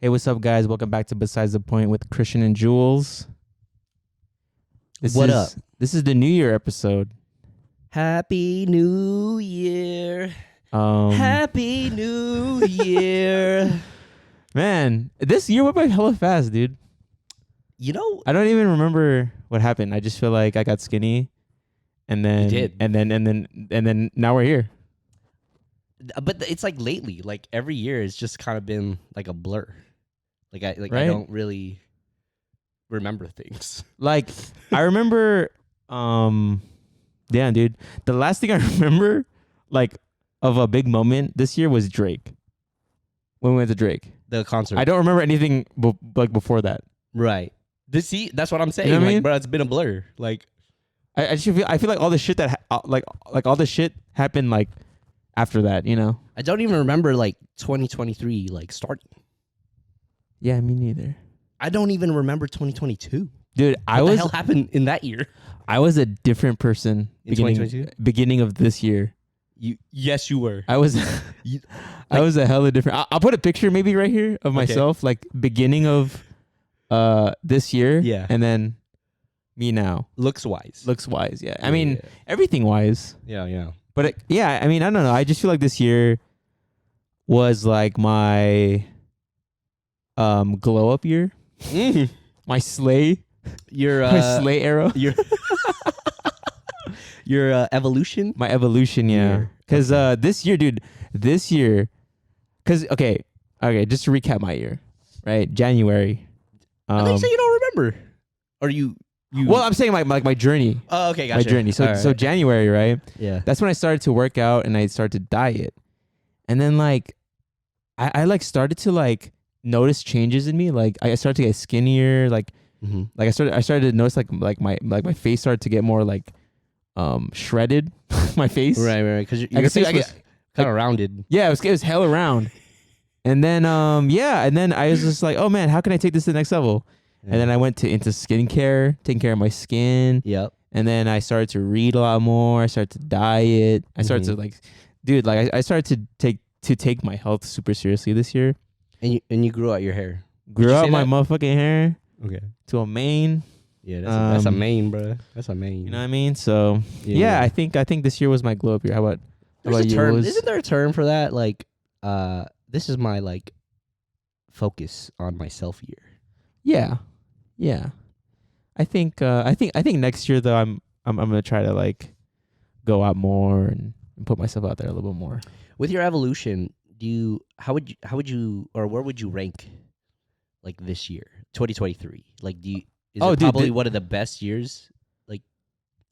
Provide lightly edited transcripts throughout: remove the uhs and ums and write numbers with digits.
Hey, what's up, guys? Welcome back to Besides the Point with Christian and Jules. What up? This is the New Year episode. Happy New Year. Um, Happy New Year. Man, this year went by hella fast, dude. You know, I don't even remember what happened. I just feel like I got skinny, and then You did. and then now we're here. but it's like lately, like every year it's just kind of been like a blur. I Right? don't really remember things. Like I remember, damn, dude. The last thing I remember, like, of a big moment this year was Drake. When we went to Drake, The concert. I don't remember anything like before that. Right. That's what I'm saying. You know what I like, mean? bro, it's been a blur. Like, I feel like all the shit that like all the shit happened like after that, you know? I don't even remember like 2023 like starting. Yeah, me neither. I don't even remember 2022. Dude, What the hell happened in that year? I was a different person In 2022? beginning of this year. Yes, you were. I was You- I was a hella different. I'll put a picture maybe right here of myself like beginning of this year, Yeah. and then me now. Looks wise. Looks wise, yeah. I mean, everything wise. yeah. But yeah, I mean, I don't know. I just feel like this year was like my glow up year. My slay, Your my slay era, your your evolution. my evolution, yeah. Year. Because this year, okay, just to recap my year, right? January. I think so. You don't remember, or you. Well, I'm saying my journey, Oh, okay, my gotcha. journey. So January, right? yeah. That's when I started to work out and I started to diet, and then like, I like started to like notice changes in me. Like I started to get skinnier. Like I started to notice like my face started to get more like shredded. My face, Right. Because I your can see- face I was can- kind of rounded. Yeah, it was hell around. And then and then I was just like, oh man, how can I take this to the next level? And then I went into skincare, taking care of my skin. Yep. And then I started to read a lot more. I started to diet. I started to like, dude, like I started to take my health super seriously this year. And you grew out your hair. Grew you out say my that? motherfucking hair Okay. to a mane. Yeah, that's a Um, main, bro. That's a main. You know what I mean? So yeah, I think this year was my glow up year. How about There's a you? term. What was- Isn't there a term for that? Like, this is my like focus on myself year. Yeah. I think next year though I'm gonna try to like go out more and put myself out there a little bit more. With your evolution, how would you or where would you rank like this year, 2023? Like, is Oh, it dude, probably one of the best years like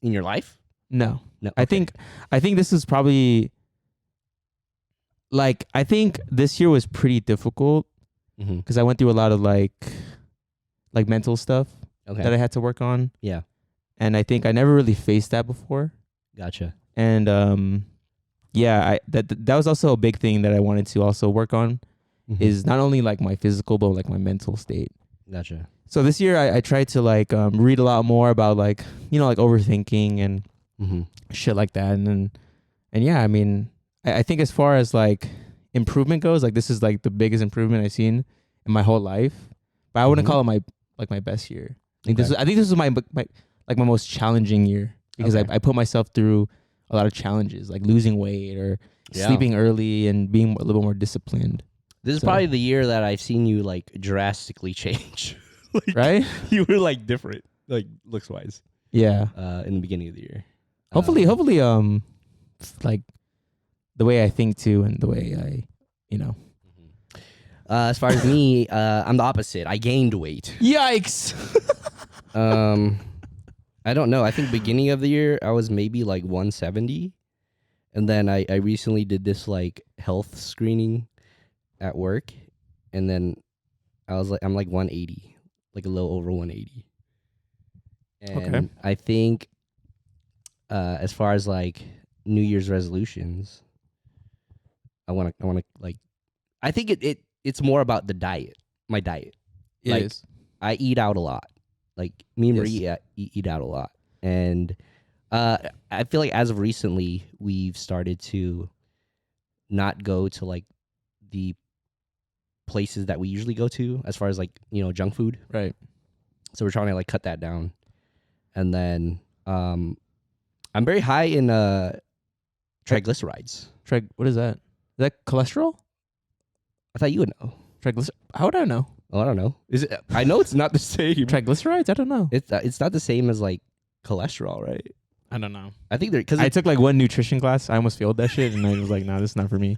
in your life? No. No, I think this is probably like I think this year was pretty difficult Mm-hmm. because I went through a lot of like mental stuff Okay. that I had to work on, Yeah. and I think I never really faced that before. Gotcha. And yeah, that was also a big thing that I wanted to also work on is not only like my physical but like my mental state. Gotcha. So this year I tried to like read a lot more about like like overthinking and Mm-hmm. shit like that, and yeah, I mean I think as far as like improvement goes, like this is like the biggest improvement I've seen in my whole life, but I wouldn't Mhm. call it my best year. I think Okay. this is my like my most challenging year because Okay. I put myself through a lot of challenges like losing weight or Yeah. sleeping early and being a little more disciplined, This is So- probably the year that I've seen you like drastically change. Like, right? You were like different, like looks wise, Yeah. in the beginning of the year. Hopefully like the way I think too and the way I As far as me, I'm the opposite. I gained weight. Yikes. I don't know. I think beginning of the year I was maybe like 170, and then I recently did this like health screening at work, and then I'm like 180, like a little over 180. And Okay. I think as far as like New Year's resolutions, I want to like I think it's more about the diet, my diet. It Like, is. I eat out a lot. Like me and Yes. Marie eat out a lot, and I feel like as of recently we've started to not go to like the places that we usually go to as far as like, junk food. Right. So we're trying to like cut that down. And then I'm very high in triglycerides. What is that? Is that cholesterol? I thought you would know. How would I know? Oh, I don't know. Is it? I know it's not the same. Triglycerides? I don't know. It's not the same as like cholesterol, right? I don't know. I think because I took like one nutrition class. I almost failed that shit, and I was like, "Nah, this is not for me."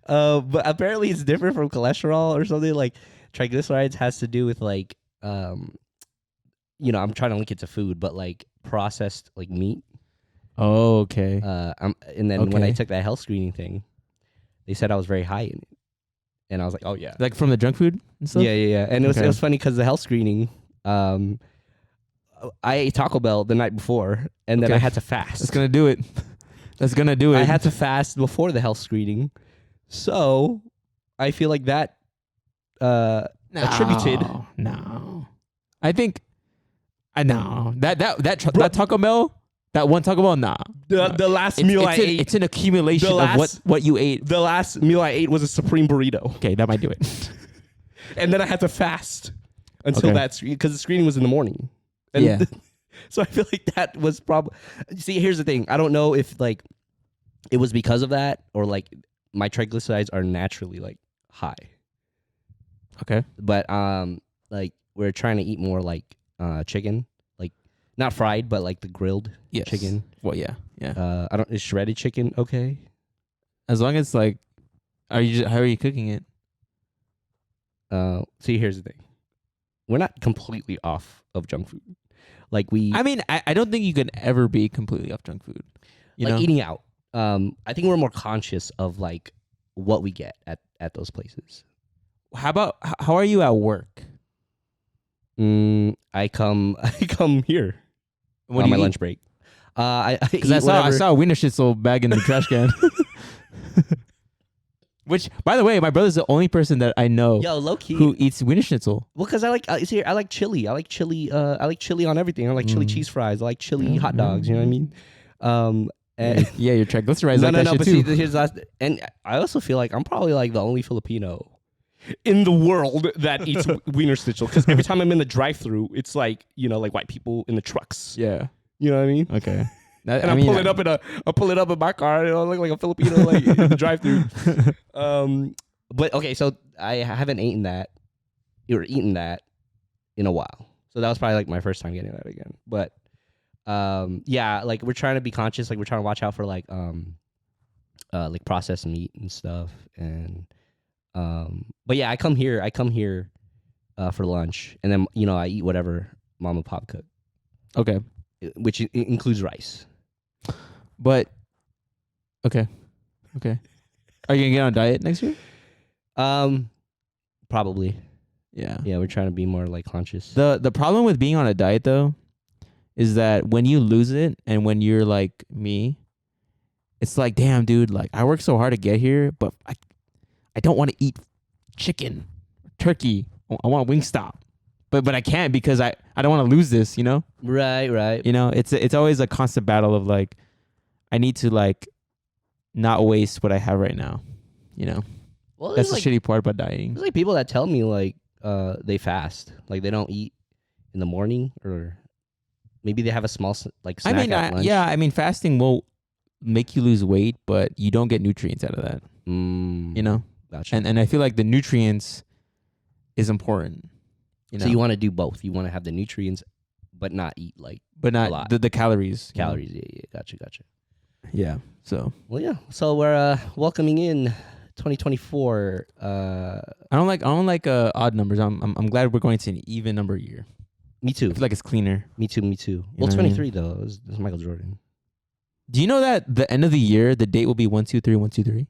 But apparently it's different from cholesterol or something. Like triglycerides has to do with like I'm trying to link it to food, but like processed like meat. Oh, okay. And then when I Okay. took that health screening thing, they said I was very high in it, and I was like, oh yeah, Like from the junk food and stuff. yeah. And it Okay. was funny because the health screening, I ate Taco Bell the night before, and then Okay. I had to fast. That's gonna do it. That's gonna do it. I had to fast before the health screening, so I feel like that attributed. No, I think I know that Taco Bell, that one Taco Bell. Nah, The last meal I ate. It's an accumulation The of last- what you ate. The last meal I ate was a Supreme burrito, Okay, that might do it. and then I had to fast until Okay. that because the screening was in the morning. And Yeah. So I feel like that was probably. See, here's the thing. I don't know if like it was because of that or like my triglycerides are naturally like high, Okay. but like we're trying to eat more like chicken, like not fried, but like the grilled Yes. chicken. Well, yeah. I don't. Is shredded chicken okay? As long as like, how are you cooking it? See, here's the thing. We're not completely off of junk food. Like I mean, I don't think you can ever be completely off junk food. You know? eating out. I think we're more conscious of like what we get at those places. How are you at work? I come here What on do my you lunch break. I eat Because I whatever. saw a Wiener Schnitzel bag in the trash can. Which, by the way, my brother's the only person that I know Yo, low key. who eats Wiener Schnitzel. Well, because I like I like chili. I like chili. I like chili on everything. I like chili cheese fries. I like chili Yeah, hot dogs. You know what I mean? And Yeah, your triglycerides like that shit but too. see, here's last. And I also feel like I'm probably like the only Filipino in the world that eats Wiener Schnitzel. Because every time I'm in the drive-through, it's like like white people in the trucks. Yeah. You know what I mean? Okay. And I pull it up in my car. And I look like a Filipino like in the drive-through. But okay, so I haven't eaten that in a while. So that was probably like my first time getting that again. But yeah, like we're trying to be conscious. Like we're trying to watch out for like processed meat and stuff. And but yeah, I come here for lunch, and then I eat whatever mom and pop cook, Okay. which includes rice. But okay. Are you gonna get on a diet next year? Probably. Yeah. Yeah, we're trying to be more like conscious. The problem with being on a diet though is that when you lose it and when you're like me, it's like, damn, dude, like I worked so hard to get here, but I don't want to eat chicken, turkey. I want Wingstop. But I can't because I don't want to lose this, Right. It's always a constant battle of like I need to like not waste what I have right now. Well, That's there's the like, shitty part about dieting. there's like people that tell me like they fast, like they don't eat in the morning, or maybe they have a small like snack at lunch. I mean, fasting will make you lose weight, but you don't get nutrients out of that. Gotcha. And I feel like the nutrients is important. So you want to do both. You want to have the nutrients, but not eat like but a not lot. the calories. calories. Yeah. Gotcha. Yeah. So Well, yeah. So we're welcoming in 2024. I don't like odd numbers. I'm glad we're going to an even number year. Me too. I feel like it's cleaner. Me too. know Well, what I mean? 23 though. It was Michael Jordan. Do you know that the end of the year the date will be 1 2 3 1 2 3?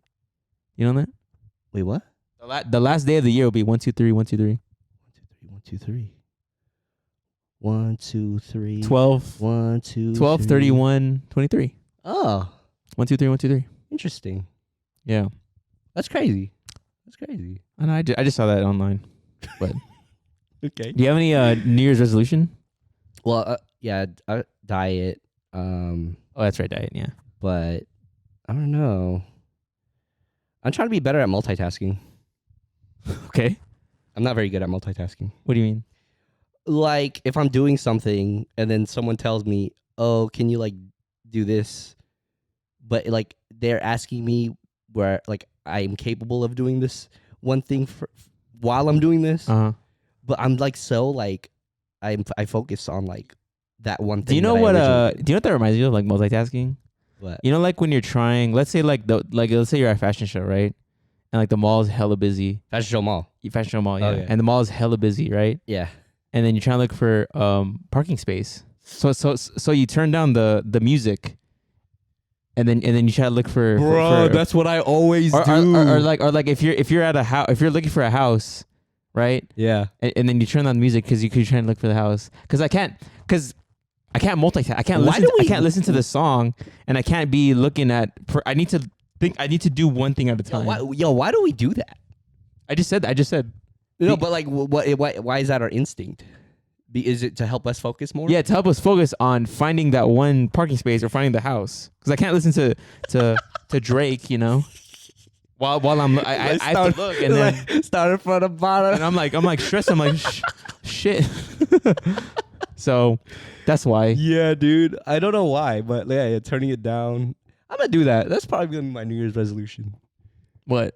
You know that? Wait, what? The last day of the year will be 1 2 3 1 2 3. 1 2 3 1 2 3 12 1 2 12 3. 31 23. Oh, 1 2 3 1 2 3. interesting. Yeah. That's crazy. I know. I just saw that online. But Okay. do you have any New Year's resolution? Well, yeah, diet. Oh, that's right, diet. Yeah. But I don't know. I'm trying to be better at multitasking. Okay. I'm not very good at multitasking. What do you mean? Like if I'm doing something and then someone tells me, "Oh, can you like do this?" But like they're asking me where like I'm capable of doing this one thing while I'm doing this, but I'm like so like I focus on like that one thing. Do you know what? Do you know what that reminds me of? Like multitasking. What? You know, like when you're trying. Let's say let's say you're at a fashion show, right? And like the mall is hella busy. Fashion show mall. Fashion show mall, yeah. Oh, yeah. And the mall is hella busy, right? Yeah. And then you're trying to look for parking space. So you turn down the music. And then you try to look for that's what I always or, do. Or like if you're at a house, if you're looking for a house, right? Yeah. And then you turn on the music because you're trying to look for the house. Because I can't multitask. I can't listen to the song, and I can't be looking at. I need to think. I need to do one thing at a time. Why do we do that? I just said. No, but like, why is that our instinct? Is it to help us focus more? Yeah, to help us focus on finding that one parking space or finding the house. Because I can't listen to Drake, you know. While I have to look and then start from the bottom. And I'm like stressed. I'm like shit. So that's why. Yeah, dude. I don't know why, but yeah, turning it down. I'm gonna do that. That's probably gonna be my New Year's resolution. What?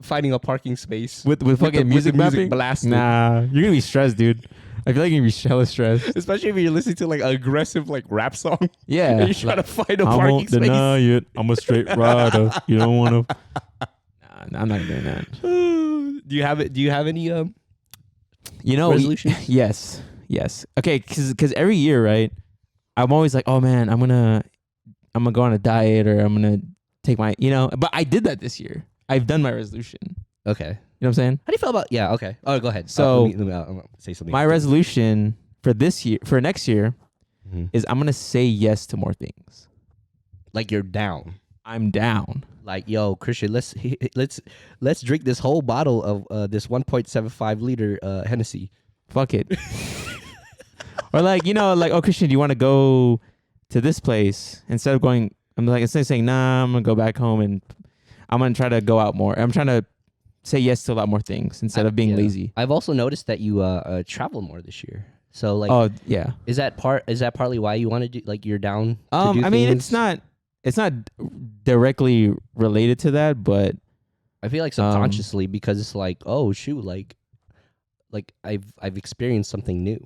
Finding a parking space with fucking music blasting. Nah, you're gonna be stressed, dude. I feel like you're gonna be hella stressed, especially if you're listening to like aggressive like rap song. Yeah, and you're trying to find a parking space. I won't deny it. I'm a straight rider. You don't want to. Nah, I'm not doing that. Do you have it? Do you have any resolutions? Yes. Okay, because every year, right? I'm always like, oh man, I'm gonna go on a diet or I'm gonna take my, But I did that this year. I've done my resolution. Okay. You know what I'm saying? How do you feel about? Yeah. Okay. Oh, go ahead. So let me say something. My resolution for next year, is I'm gonna say yes to more things. Like you're down. I'm down. Like, yo, Christian, let's drink this whole bottle of this 1.75 liter Hennessy. Fuck it. Or like, oh Christian, do you want to go to this place instead of going? I'm like, instead of saying nah, I'm gonna go back home and I'm gonna try to go out more. I'm trying to say yes to a lot more things instead of being lazy. I've also noticed that you travel more this year. So like, oh yeah, is that partly why you want to do, like, you're down? I mean, it's not directly related to that, but I feel like subconsciously because it's like, oh shoot, like I've experienced something new.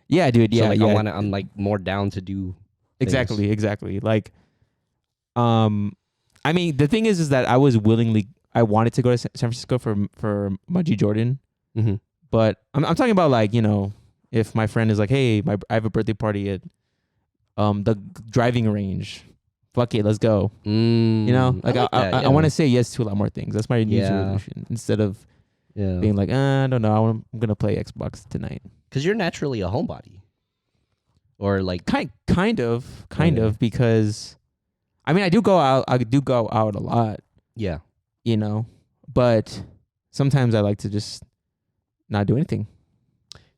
Yeah, dude. Yeah, so like, yeah. I'm like more down to do exactly. Like, I mean, the thing is that I wanted to go to San Francisco for Mudgy Jordan, but I'm talking about like, if my friend is like, hey, I have a birthday party at the driving range. Fuck it, let's go. Like I want to say yes to a lot more things. That's my New Year's resolution instead of being like, I don't know, I'm gonna play Xbox tonight. Because you're naturally a homebody, or like kind of because, I mean, I do go out a lot. Yeah, but sometimes I like to just not do anything.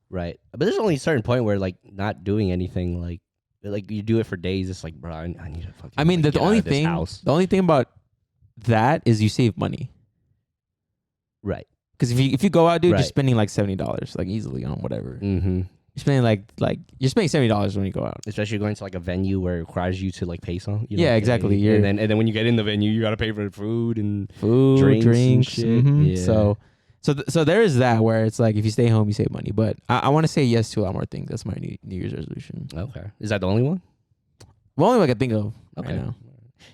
Right, but there's only a certain point where like not doing anything, like you do it for days. It's like, bro, I need to fucking. I mean, the only thing about that is you save money. Right. Because if you go out, dude, you're spending like $70 like easily on whatever. Mm-hmm. You're spending like you're spending $70 when you go out. Especially going to like a venue where it requires you to like pay some. Yeah, exactly. And then when you get in the venue, you gotta pay for the food and drinks and shit. Mm-hmm. Yeah. So there is that where it's like if you stay home, you save money. But I want to say yes to a lot more things. That's my New Year's resolution. Okay. Is that the only one? Well, only one I can think of. Okay. Right now.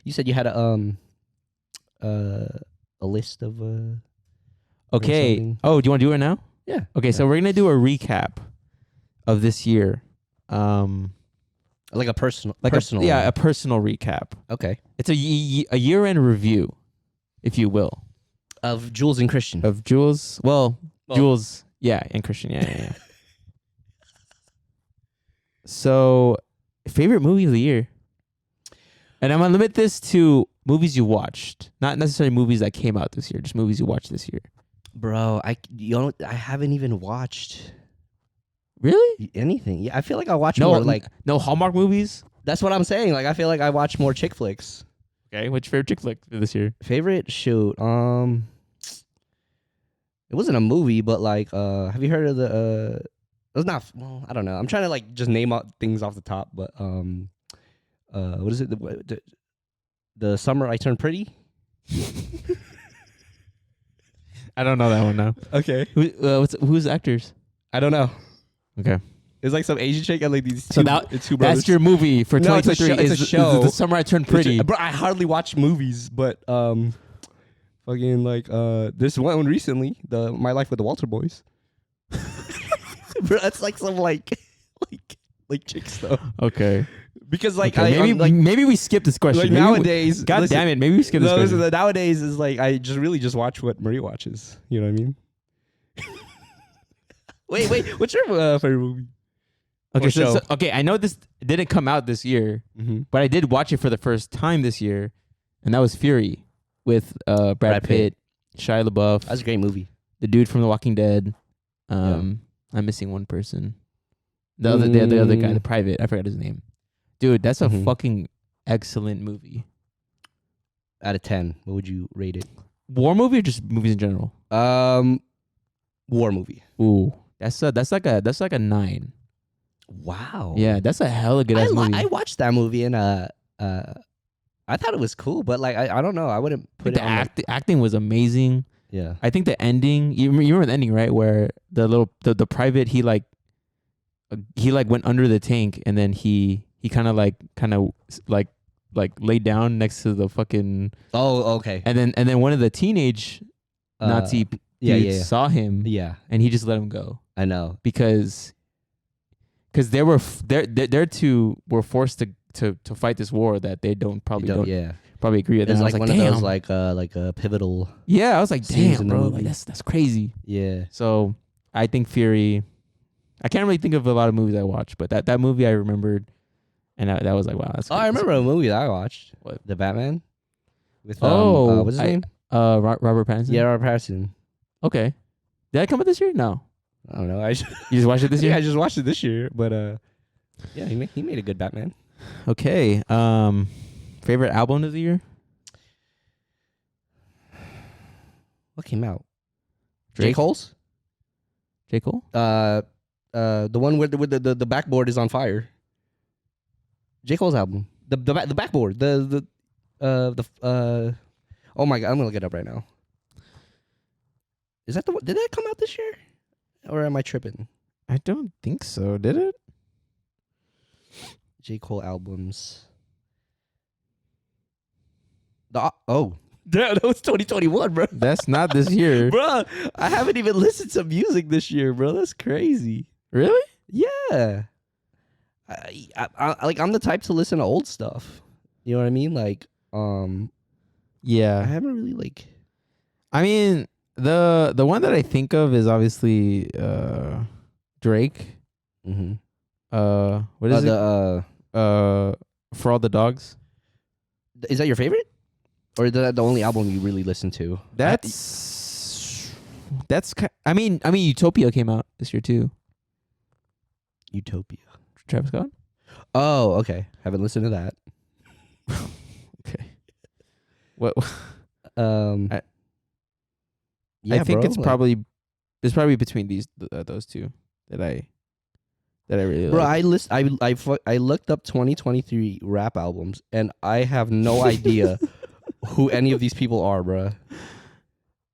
You said you had a list of Okay. Oh, do you want to do it now? Yeah. Okay, so we're gonna do a recap of this year. Like a personal. A personal recap. Okay. It's a year-end review, if you will, of Jules and Christian. Of Jules. Well, Jules, and Christian, yeah. So, favorite movie of the year, and I'm gonna limit this to movies you watched, not necessarily movies that came out this year, just movies you watched this year. Bro, I haven't even watched really anything. Yeah, I feel like I watch more like no Hallmark movies. That's what I'm saying. Like I feel like I watch more chick flicks. Okay, what's your favorite chick flick this year? Favorite shoot? It wasn't a movie, but like, have you heard of the? It was not. Well, I don't know. I'm trying to like just name out things off the top, but what is it? The Summer I Turned Pretty. I don't know that one now. Okay, Who's actors? I don't know. Okay, It's like some Asian chick and like these so two brothers. that's your movie for No, it's a 2023. show- it's a show. The Summer I Turned Pretty. Bro, I hardly watch movies, but fucking like this one recently, the My Life with the Walter Boys. Bro, that's like some like chick stuff. Okay, Because like okay. I'm Maybe we skip this question. like Maybe nowadays. God damn it, maybe we skip this No, question. listen, nowadays is like I just watch what Marie watches. You know what I mean? wait, what's your favorite movie? Okay, or so show? okay, I know this didn't come out this year, Mm-hmm. but I did watch it for the first time this year, and that was Fury with Brad Brad Pitt, Shia LaBeouf, That's a great movie. the dude from The Walking Dead. I'm missing one person. The other guy, the private. I forgot his name. Dude, that's a Mhm. fucking excellent movie. Out of 10, what would you rate it? War movie or just movies in general? War movie. Ooh, that's like a 9. Wow. Yeah, that's a hella good ass movie. I watched that movie and I thought it was cool, but like I don't know. I wouldn't I put think it the on. acting was amazing. Yeah. I think the ending. You remember the ending, right? Where the private he went under the tank and then he kind of laid down next to the fucking. Oh, okay. And then one of the teenage Nazi Yeah, dudes yeah. saw him Yeah, and he just let him go I know. because their two were forced to fight this war that they don't Yeah. probably agree with. There's And I like was one damn. of those like a pivotal. Yeah, I was like, scenes damn, in the bro, movie. like that's crazy. Yeah. So I think Fury. I can't really think of a lot of movies I watched, but that movie I remembered, and that was like, wow, that's. Oh, I remember a movie that I watched. What? The Batman. With Oh, what's his name? Robert Pattinson. Yeah, Robert Pattinson. Okay. Did that come out this year? No. I don't know. You just watched it this year. I just watched it this year, but yeah, he made a good Batman. Okay. Favorite album of the year? What came out? Drake? J. Cole's. J. Cole. The one where the backboard is on fire. J. Cole's album. The backboard. Oh my god, I'm gonna look it up right now. Is that the one? Did that come out this year? Or am I tripping? I don't think so. Did it? J. Cole albums. That was 2021, bro. That's not this year. Bro, I haven't even listened to music this year, bro. That's crazy. Really? Yeah. I'm the type to listen to old stuff. You know what I mean? Like, I Yeah. haven't really like. I mean, the one that I think of is obviously Drake. Mm-hmm. What is it? The For All the Dogs. is that your favorite, or is that the only album you really listen to? I mean, Utopia came out this year too. Utopia. Travis Scott. Oh, okay. Haven't listened to that. Okay. What? Yeah, I think bro, it's like- probably between those two that I really Bro, like. I looked up 2023 rap albums, and I have no idea who any of these people are, bro.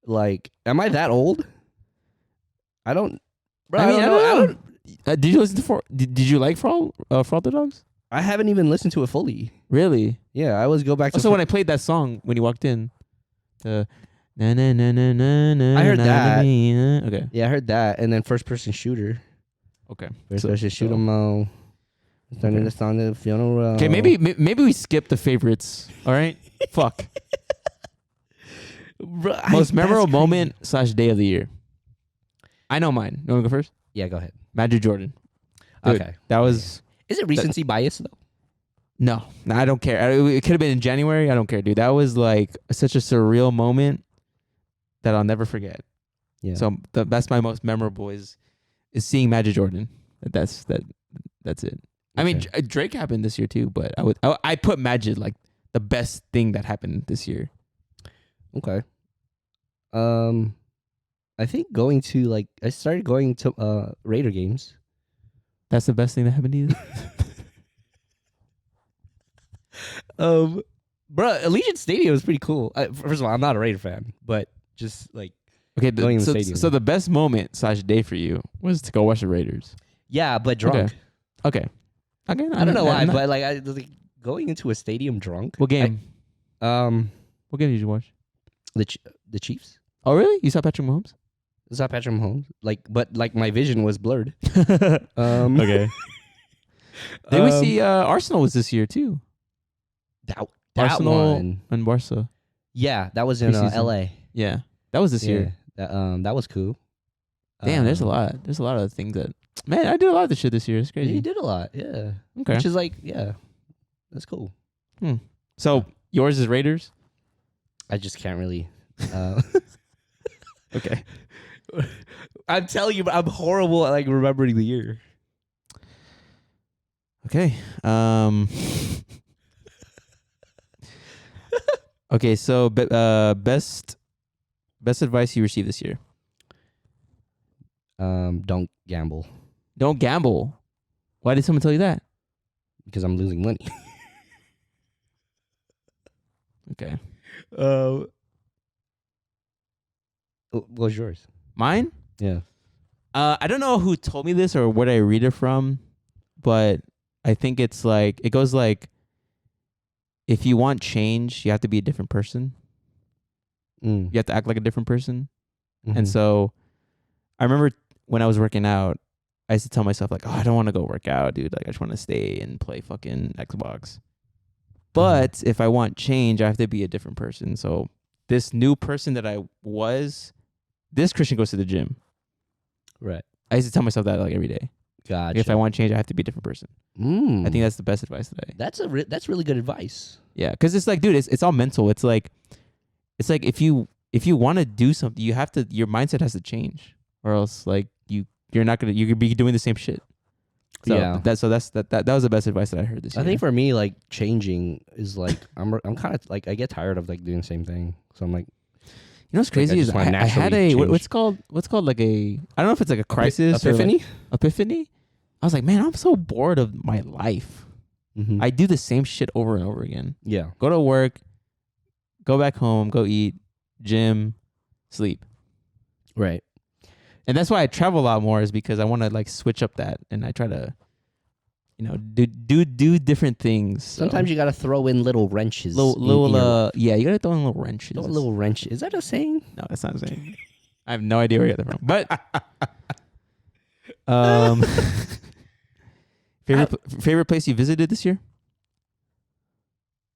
Like, am I that old? I don't. Bro, I mean, I don't know. don't- Did you listen to Did you like For All the Dogs? I haven't even listened to it fully. Really? Yeah, I always go back to. Also, when I played that song when you walked in, the na na na na na na. I heard na, that. na, na. Okay. yeah, I heard that, and then first person shooter. Okay. First So- person shoot so- 'em all. Turning Okay. the sound of the funeral. Okay, maybe we skip the favorites. All right. Fuck. Bro, Most memorable that's moment / day of the year. I know mine. You want to go first? crazy. Yeah, go ahead. Magic Jordan. Dude, Okay. That was Is it recency bias though? no. I don't care. It could have been in January. I don't care, dude. That was like such a surreal moment that I'll never forget. Yeah. So that's my most memorable is seeing Magic Jordan. That's it. I mean, Okay. Drake happened this year too, but I put Magic like the best thing that happened this year? Okay. I think going to like I started going to Raider games. That's the best thing that happened to you? Bro, Allegiant Stadium was pretty cool. First of all, I'm not a Raider fan, but just like Okay, going in the so, stadium. so the best moment / day for you was to go watch the Raiders. yeah, but drunk. Okay. I don't know why, but like I like going into a stadium drunk. What game? What game did you watch? The Chiefs. Oh, really? You saw Patrick Mahomes? Is that Patrick Mahomes? But my vision was blurred. Okay. Did we see Arsenal was this year too? That Arsenal one? and Barca. Yeah, that was in Preseason. L.A. Yeah, that was this year. That was cool. Damn, there's a lot. There's a lot of things that. Man, I did a lot of this shit this year. It's crazy. You did a lot, yeah. Okay. Which is like, yeah, that's cool. So yours is Raiders. I just can't really. Okay. I'm telling you, I'm horrible at like remembering the year. Okay. Okay. So, best advice you received this year. Don't gamble Don't gamble. Why did someone tell you that? because I'm losing money. Okay. What was yours? Mine? Yeah. I don't know who told me this or what I read it from, but I think it's like it goes like if you want change, you have to be a different person. You have to act like a different person. Mm-hmm. And so I remember when I was working out, I used to tell myself like, "Oh, I don't want to go work out, dude. Like I just want to stay and play fucking Xbox." But if I want change, I have to be a different person. So this new person that I was, this Christian goes to the gym. Right. I used to tell myself that like every day. Gotcha. Like, if I want change, I have to be a different person. I think that's the best advice today. That's really good advice. Yeah, because it's like, dude, it's all mental. It's like if you want to do something, you have to. Your mindset has to change, or else like you're not gonna. You could be doing the same shit. So Yeah. That was the best advice that I heard this year. I think for me, like changing is like I'm kind of like I get tired of like doing the same thing. So I'm like, you know what's crazy I is just wanna I had naturally a change. what's called like a I don't know if it's like a crisis or epiphany. like epiphany. I was like, man, I'm so bored of my life. Mm-hmm. I do the same shit over and over again. Yeah. Go to work, go back home, go eat, gym, sleep. Right. And that's why I travel a lot more, is because I want to like switch up that, and I try to, do different things. So. Sometimes you gotta throw in little wrenches. Yeah, you gotta throw in little wrenches. Throw in little wrench. Is that a saying? No, that's not a saying. I have no idea where you got that from. But favorite place you visited this year?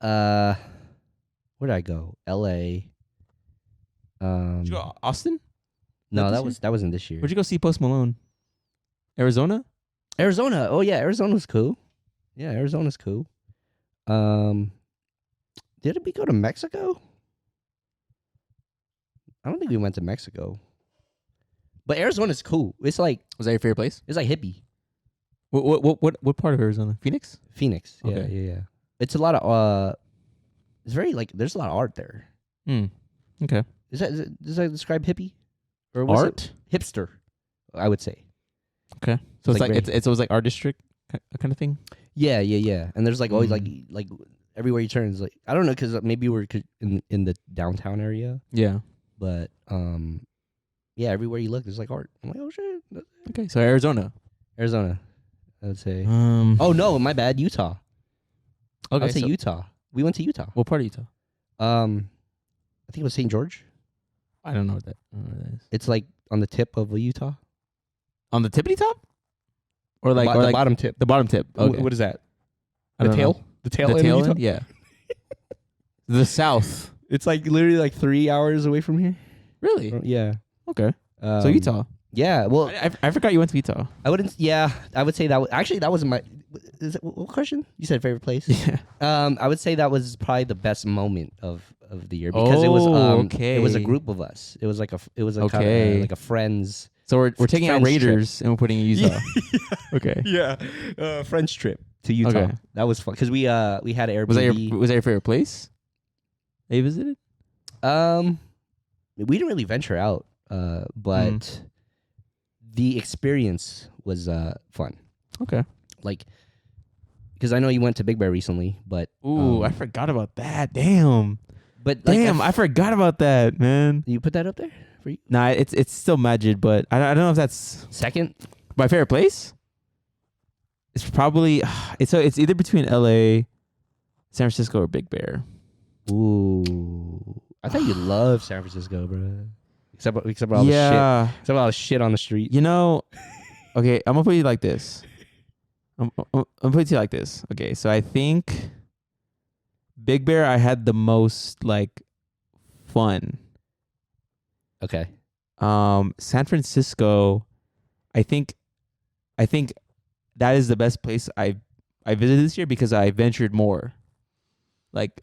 Where'd I go? L.A. Did you go Austin? No, this that wasn't this year. Where'd you go see Post Malone? Arizona? Arizona. Oh yeah, Arizona's cool. Yeah, Arizona's cool. Did we go to Mexico? I don't think we went to Mexico. But Arizona's cool. It's like Was that your favorite place? it's like hippie. What part of Arizona? Phoenix? Phoenix. Yeah, Okay. yeah. It's a lot of it's very like there's a lot of art there. Okay. Does that describe hippie? Or was Art? it hipster, I would say. Okay. So it's Like like very- it was like art district kind of thing. Yeah. And there's like always like everywhere you turn is like I don't know because maybe we're in the downtown area, Yeah. but yeah, everywhere you look there's like art. I'm like, oh shit, Okay. So Arizona. Arizona, I would say. Oh. Oh no, my bad, Utah. I Okay. would say So Utah. We went to Utah. what part of Utah? I think it was St. George. I don't know what that is. It's like on the tip of Utah, On the tippity top? Or like the bottom tip. the bottom tip. Okay. What is that? I The don't tail? know. The tail The end tail of Utah? end? Yeah. The south. It's like literally like 3 hours away from here. Really? Yeah. Okay. So Utah. Yeah. Well, I forgot you went to Utah. I wouldn't. Yeah, I would say that. Actually, that wasn't my. Is it, what question? You said favorite place. Yeah. I would say that was probably the best moment of the year because it was. Okay. It was a group of us. It was like a. It was a kind Okay. of like a friends. So we're taking out Friends trip. Raiders and we're putting in Utah. Okay. Yeah. Friends trip. to Utah. Okay. That was fun because we had Airbnb. Was that your favorite place that you visited? We didn't really venture out, but the experience was fun. Okay. Like, because I know you went to Big Bear recently, but Ooh, I forgot about that. Damn. but like, Damn, I forgot about that, man. you put that up there for you. Nah, it's still Majid, but I don't know if that's Second, my favorite place. It's probably it's either between LA, San Francisco, or Big Bear. ooh, I thought you loved San Francisco, bro. Except for all the shit. Except for all the shit on the street. You know, okay, I'm gonna put you like this. I'm gonna put it to you like this. Okay, so I think Big Bear I had the most like fun. Okay. San Francisco, I think that is the best place I visited this year because I ventured more. Like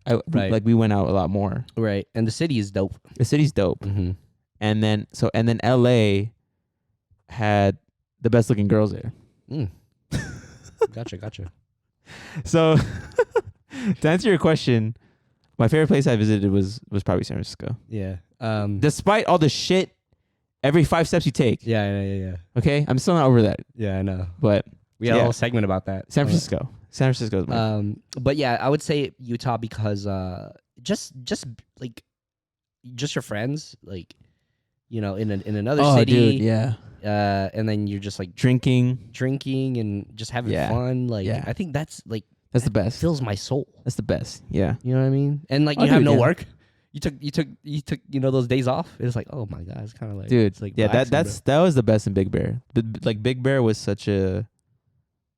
we went out a lot more. Right. And the city is dope. The city's dope. Mm-hmm. And then LA had the best looking girls there. Gotcha. So to answer your question, my favorite place I visited was probably San Francisco. Yeah. Despite all the shit every 5 steps you take. Yeah. Okay? I'm still not over that. Yeah, I know. But We had a whole segment about that. San Francisco. San Francisco is my But yeah, I would say Utah because just like just your friends, like, you know, in another city. Dude, yeah. And then you're just like Drinking. and just having fun. Like, I think that's like That's the best. fills my soul. That's the best. Yeah. You know what I mean? And like, Oh, you have dude, no yeah. work. You took those days off. It's like, oh my god, it's kind of like, Dude, it's like yeah, relaxing, that was the best in Big Bear. Like Big Bear was such a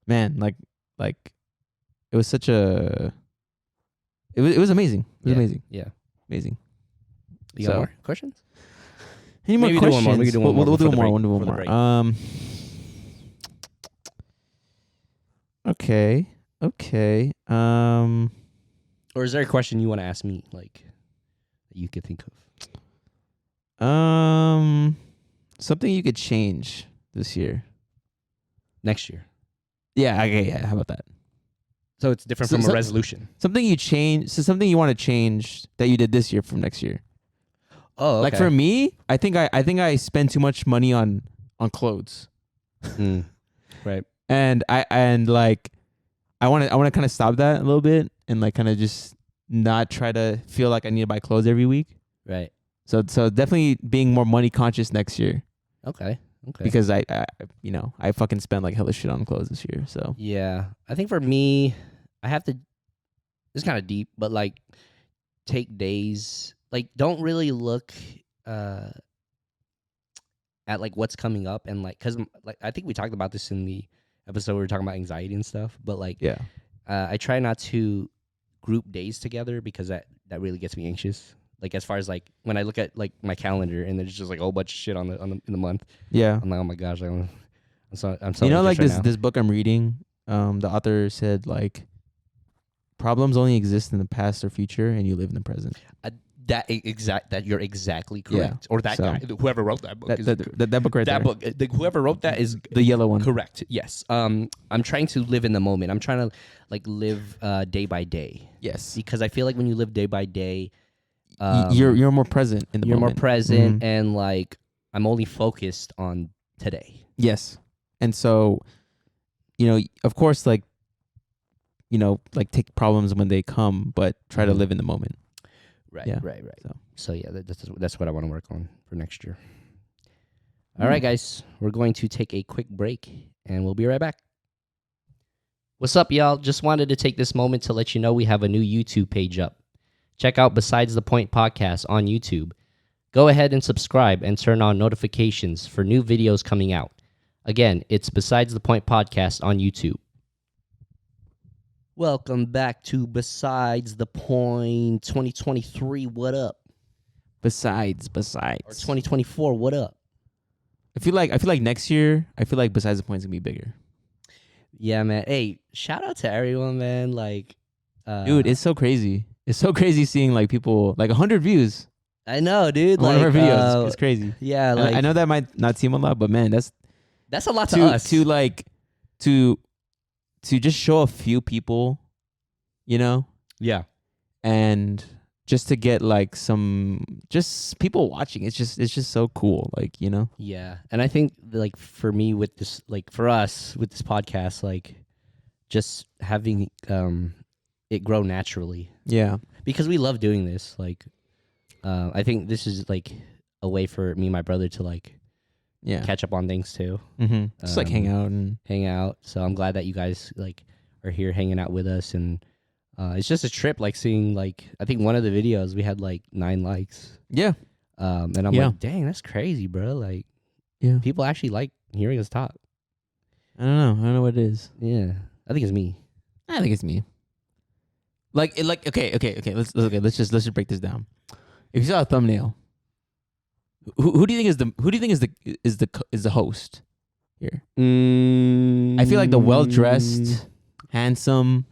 man, like it was such a it was amazing. It was amazing. Yeah. Amazing. You got more questions? Any more Maybe do questions? one more. We can do one more We'll do before one the more. break, We'll do before one the more. Okay. Or is there a question you want to ask me, like, that you could think of? Something you could change this year. Next year. Yeah. Okay. Yeah. How about that? So it's different from a resolution. Something you change. So something you want to change that you did this year from next year. Oh, okay. Like for me, I think I spend too much money on clothes. Right. And I want to kind of stop that a little bit and like kind of just not try to feel like I need to buy clothes every week. Right. So definitely being more money conscious next year. Okay. Because I fucking spent like hella shit on clothes this year. So yeah, I think for me, I have to. It's kind of deep, but like, take days. Like, don't really look at like what's coming up and like, cause like I think we talked about this in the episode where we were talking about anxiety and stuff. But like, yeah, I try not to group days together because that really gets me anxious. Like, as far as like when I look at like my calendar and there's just like a whole bunch of shit in the month. Yeah, I'm like, oh my gosh, I'm so you know, like right this book I'm reading. The author said like problems only exist in the past or future, and you live in the present. That you're exactly correct. Yeah. Or that guy, whoever wrote that book, that book right there. that book, whoever wrote that is the yellow one. correct. Yes. I'm trying to live in the moment. I'm trying to like live day by day. Yes, Because I feel like when you live day by day, you're more present in the you're moment. more present, and like I'm only focused on today. Yes, and so, you know, of course, like, you know, like take problems when they come, but try to live in the moment. Right. Yeah. Right. So yeah, that's what I want to work on for next year. All right, guys, we're going to take a quick break, and we'll be right back. What's up, y'all? Just wanted to take this moment to let you know we have a new YouTube page up. Check out Besides the Point podcast on YouTube. Go ahead and subscribe and turn on notifications for new videos coming out. Again, it's Besides the Point podcast on YouTube. Welcome back to Besides the Point 2023. What up? Besides. Or 2024. What up? I feel like next year, Besides the Point is gonna be bigger. Yeah, man. Hey, shout out to everyone, man. Like, dude, it's so crazy. It's so crazy seeing like people like 100 views. I know, dude. On one of our videos. It's crazy. Yeah, like I know that might not seem a lot, but man, that's a lot to us. To to just show a few people, you know, Yeah. and just to get like some just people watching. It's just so cool, like, you know. Yeah. And I think like for me with this, like for us with this podcast, like just having it grow naturally Yeah. because we love doing this. Like, I think this is like a way for me and my brother to like Yeah. catch up on things too, Just like hang out and hang out. So I'm glad that you guys like are here hanging out with us, and it's just a trip. Like seeing like I think one of the videos we had like 9 likes, yeah. and I'm Yeah. like, dang, that's crazy, bro. Like Yeah. people actually like hearing us talk. I don't know what it is. Yeah, I think it's me. I think it's me. Like okay. Let's just break this down. If you saw a thumbnail, who do you think is the host here? I feel like the well-dressed, handsome.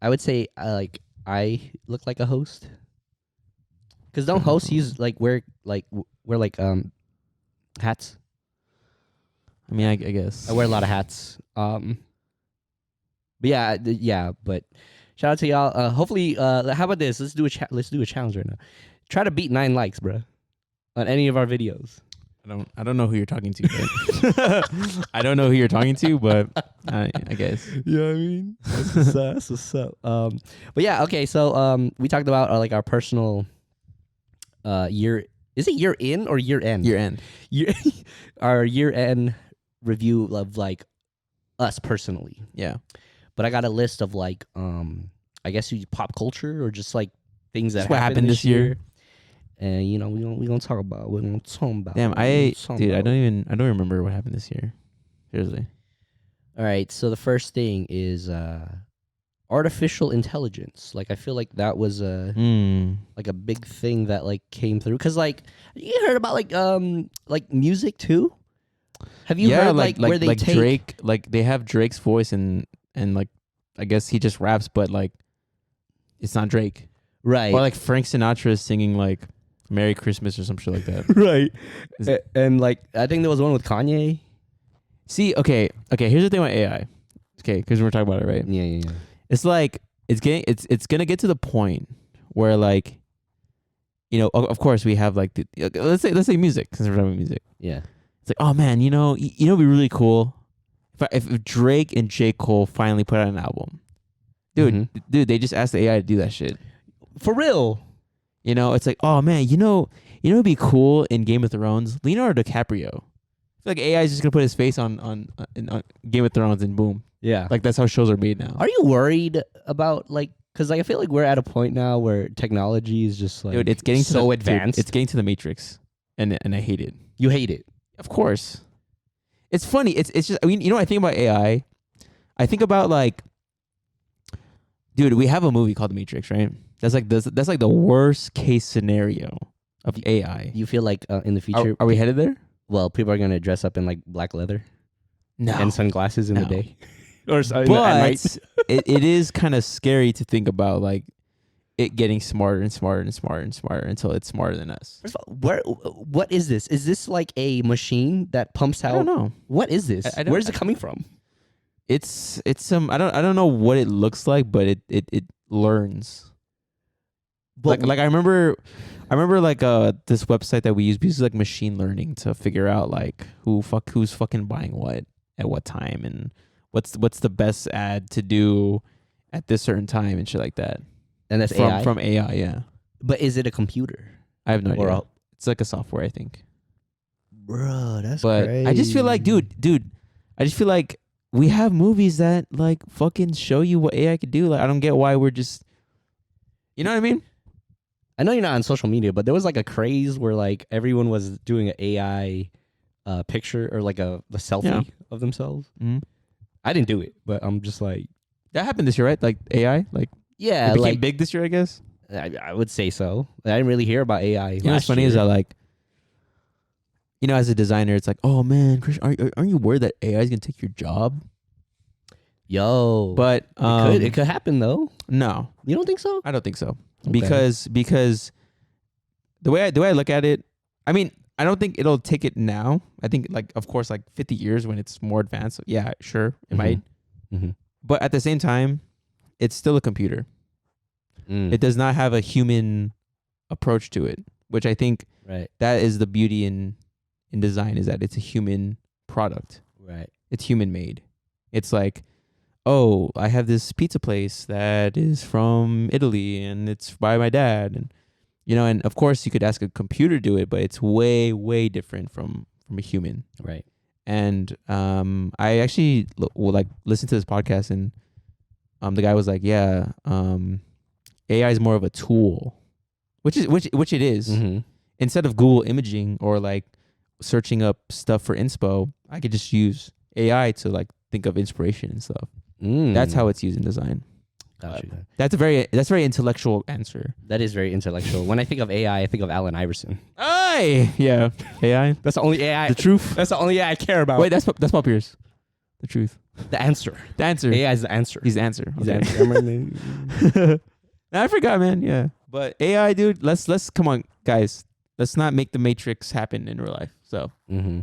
I would say I look like a host. Cause don't hosts use wear hats? I mean, I guess I wear a lot of hats. But yeah, but shout out to y'all. Hopefully, how about this? Let's do a challenge right now. Try to beat 9 likes, bro, on any of our videos. I don't know who you're talking to. But I don't know who you're talking to, but I guess. Yeah, I mean, that's what's up. But yeah, okay. So we talked about our personal year. Is it year in or year end? Year end. Our year end review of like us personally. Yeah. But I got a list of I guess pop culture or just like things that what happened this year. And we gonna talk about what we're gonna talk about. Damn, I don't remember what happened this year. Seriously. All right, so the first thing is artificial intelligence. Like I feel like that was like a big thing that like came through because like you heard about like music too. Have you heard like where they take Drake, like they have Drake's voice and like I guess he just raps, but like it's not Drake, right? Or like Frank Sinatra is singing like Merry Christmas or some shit like that. Right. And like I think there was one with Kanye. See, okay. Here's the thing about AI. Okay, because we're talking about it, right? Yeah. It's like it's gonna get to the point where like, of course we have like let's say music, since we're talking about music. Yeah. It's like, oh man, it'd be really cool if Drake and J. Cole finally put out an album. Dude, they just asked the AI to do that shit. For real. It's like, oh man, it'd be cool in Game of Thrones, Leonardo DiCaprio. I feel like AI is just gonna put his face on Game of Thrones and boom. Yeah. Like that's how shows are made now. Are you worried about because I feel like we're at a point now where technology is just like Dude, it's getting so advanced. It's getting to the Matrix, and I hate it. You hate it. Of course. It's funny. It's just, I mean, I think about AI. I think about like, dude, we have a movie called The Matrix, right? That's like the worst case scenario of AI. You feel like in the future, Are we headed there? well, people are gonna dress up in like black leather No. and sunglasses in the No. day, or at night. But it is kind of scary to think about like it getting smarter and smarter and smarter and smarter until it's smarter than us. First of all, what is this? Is this like a machine that pumps out? I don't know. What is this? I don't- Where's it coming from? It's some I don't know what it looks like, but it learns. But Like I remember like this website that we use uses like machine learning to figure out like who's fucking buying what at what time and what's the best ad to do at this certain time and shit like that. and that's AI. From AI, yeah. But is it a computer? I have no Or idea. It's like a software, I think. Bro, that's But crazy. I just feel like, dude, I just feel like we have movies that like fucking show you what AI could do. Like I don't get why we're just, you know what I mean? I know you're not on social media, but there was like a craze where like everyone was doing an AI picture or like a selfie of themselves. Mm-hmm. I didn't do it, but I'm just like, That happened this year, right? Like AI, like yeah, it became like big this year, I guess. I would say so. I didn't really hear about AI. You know what's funny is that like, as a designer, it's like, oh man, Chris, aren't you worried that AI is gonna take your job? yo, But it could happen though. no, You don't think so? I don't think so. Okay. Because the way I look at it, I mean, I don't think it'll take it now. I think like of course like 50 years when it's more advanced. Yeah, sure, it might. Mm-hmm. But at the same time, it's still a computer. It does not have a human approach to it, which I think Right. that is the beauty in design, is that it's a human product. Right. It's human made. It's like, oh, I have this pizza place that is from Italy and it's by my dad, and and of course you could ask a computer to do it, but it's way, way different from a human. Right. And I actually will like listen to this podcast, and the guy was like, yeah, AI is more of a tool, which it is. Mm-hmm. Instead of Google imaging or like searching up stuff for inspo, I could just use AI to like think of inspiration and stuff. That's how it's used in design. Gotcha. That's a very intellectual answer. That is very intellectual. When I think of AI, I think of Allen Iverson. Aye, yeah, AI. That's the only AI. The truth. That's the only AI I care about. Wait, that's Paul Pierce. The truth. The answer. The answer. AI is the answer. He's the answer. He's the Okay. answer. I forgot, man. Yeah, but AI, dude. Let's come on, guys. Let's not make the Matrix happen in real life. So, Mm-hmm.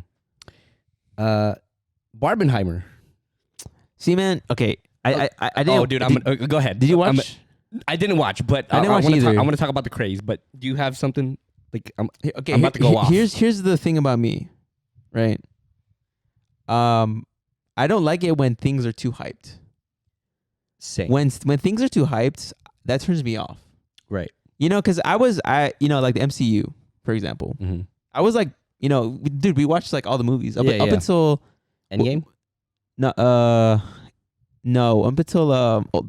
Barbenheimer. see, man. Okay, I didn't. Oh, dude, go ahead. Did you watch? I didn't watch, but I didn't watch either. I want to talk about the craze. But do you have something like? Okay, I'm about to go off. Here's the thing about me, right? I don't like it when things are too hyped. Same. When things are too hyped, that turns me off. Right. Because I like the MCU, for example. Mm-hmm. I was like, dude, we watched like all the movies up until Endgame. No, up until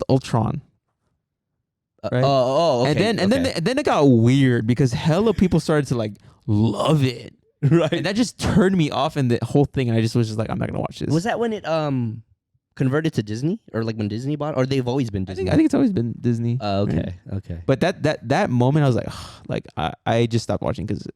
Ultron. Right? Okay. And then it got weird because hella people started to like love it. right. And that just turned me off and the whole thing, and I just was just like, I'm not gonna watch this. Was that when it converted to Disney, or like when Disney bought, or they've always been Disney? I think it's always been Disney. Okay. Right? Okay. But that moment, I was like, I just stopped watching because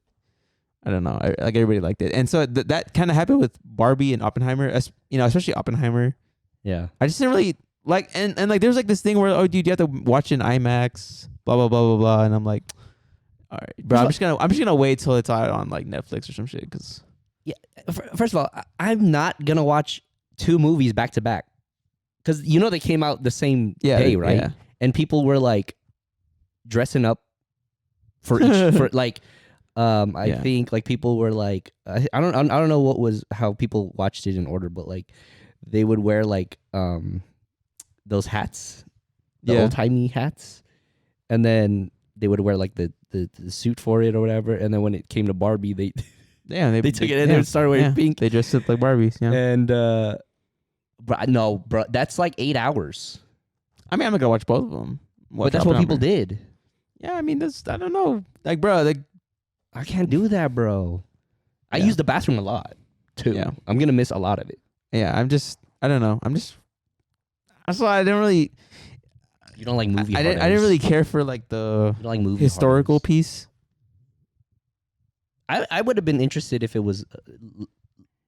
I don't know, like everybody liked it, and so that kind of happened with Barbie and Oppenheimer, especially Oppenheimer. Yeah. I just didn't really like, and like there's like this thing where, oh, dude, you have to watch it in IMAX, blah blah blah blah blah, and I'm like, all right, bro, I'm just gonna wait till it's out on like Netflix or some shit, because First of all, I'm not gonna watch two movies back to back, because they came out the same day, right? Yeah. And people were like dressing up for each for like. I think like people were like, I don't know how people watched it in order, but like they would wear like those hats, the old timey hats, and then they would wear like the suit for it or whatever. And then when it came to Barbie, they took it and they started wearing pink. They dressed up like Barbies. Yeah. And bro, that's like 8 hours. I mean, I'm not gonna watch both of them. But that's what people did. Yeah, I mean, I don't know, like, bro, like. I can't do that, bro. I use the bathroom a lot, too. Yeah. I'm going to miss a lot of it. Yeah, I don't know. That's why I didn't really. You don't like movie I didn't really care for like the you don't like movie historical horrors. piece. I would have been interested if it was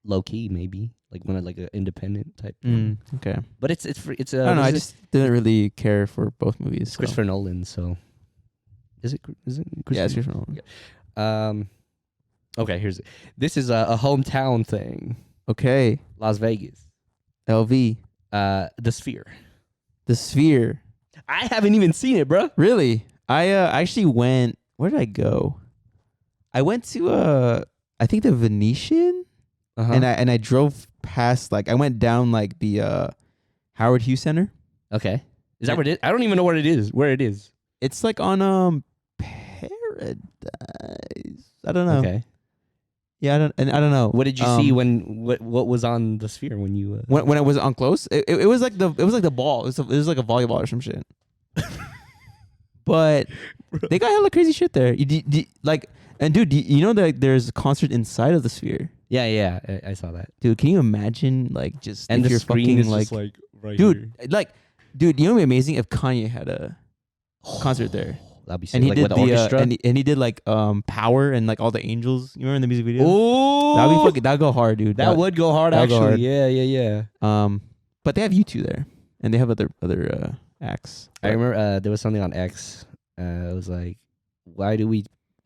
low key, maybe like one of like an independent type. Okay, but it's I don't know. I just didn't really care for both movies. It's Christopher Nolan, so is it? Yeah, it's Christopher Nolan. Okay, this is a hometown thing. Okay, Las Vegas, LV, the Sphere. The Sphere. I haven't even seen it, bro. Really? I actually went. Where did I go? I went to I think the Venetian, and I drove past, like I went down like the Howard Hughes Center. Okay, is that what it is? I don't even know what it is. Where it is? It's like on Paradise. I don't know. Okay. Yeah, I don't know. What did you see when what was on the Sphere when you when I was on close? It was like the ball. It was like a volleyball or some shit. But they got hella crazy shit there. Dude, you know that there's a concert inside of the Sphere? Yeah, I saw that. Dude, can you imagine like just and if the you're screen fucking is like, just like right dude, here. like, dude, you know what'd be amazing if Kanye had a concert there. That'd be sick. And he like did with the orchestra. and he did like Power and like all the angels. You remember in the music video? Oh, that'd go hard, dude. That would go hard that'd actually. go hard. Yeah. But they have U2 there, and they have other acts. I remember there was something on X. It was like, why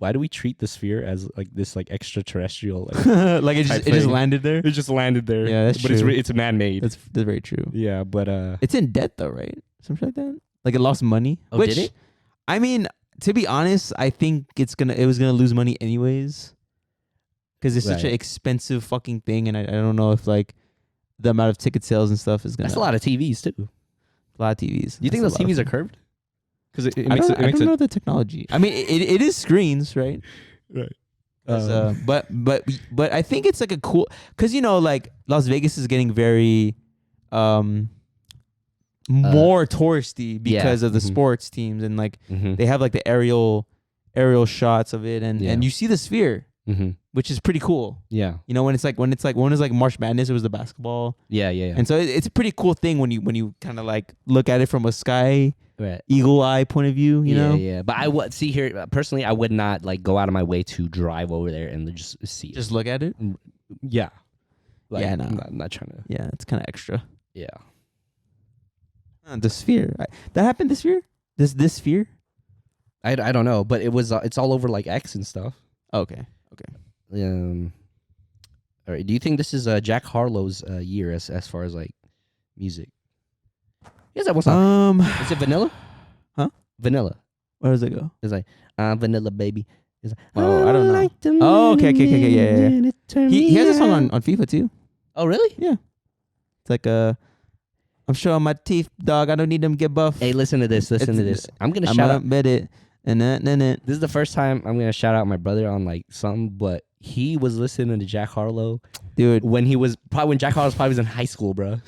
why do we treat the sphere as like this like extraterrestrial? Like, like it type just thing. landed there. It just landed there. Yeah, that's but true. it's man made. That's very true. Yeah, but It's in debt though, right? Something like that. Like it lost money. Oh, which, did it? I mean, to be honest, I think it was gonna lose money anyways, because it's such an Right. expensive fucking thing, and I don't know if like the amount of ticket sales and stuff is gonna. That's a lot of TVs too. A lot of TVs. Do you think That's those a lot TVs are of- curved? Because it I makes don't, it makes I don't know the technology. I mean, it is screens, right? right. 'Cause, but I think it's like a cool, because like Las Vegas is getting very more touristy because of the mhm. sports teams, and like Mm-hmm. they have like the aerial shots of it, and Yeah. you see the sphere, Mm-hmm. which is pretty cool. Yeah. When it's like when it was like March Madness, it was the basketball, Yeah. Yeah. and so it's a pretty cool thing when you kind of like look at it from a sky Right. eagle eye point of view. You know, Yeah. But I would see here personally. I would not like go out of my way to drive over there and just see it. just look at it. Yeah. Like, Yeah, no. I'm not trying to. Yeah, it's kind of extra. Yeah. The sphere that happened this year. This sphere. I don't know, but it's all over like X and stuff. Okay. All right. Do you think this is Jack Harlow's year as far as like music? Yes, that one song. Is it Vanilla? Huh? Vanilla. Where does it go? It's like I'm Vanilla baby. It's like, Oh, I don't know. like the Oh, okay, yeah. minute it turned He has a me song on. on FIFA too. Oh, really? It's like I'm showing my teeth, dog. I don't need them to get buff. Hey, listen to this. Listen to It's- this. I'm gonna I'm shout gonna out. bet it. And then This is the first time I'm gonna shout out my brother on like something, but he was listening to Jack Harlow dude. when Jack Harlow was in high school, bro.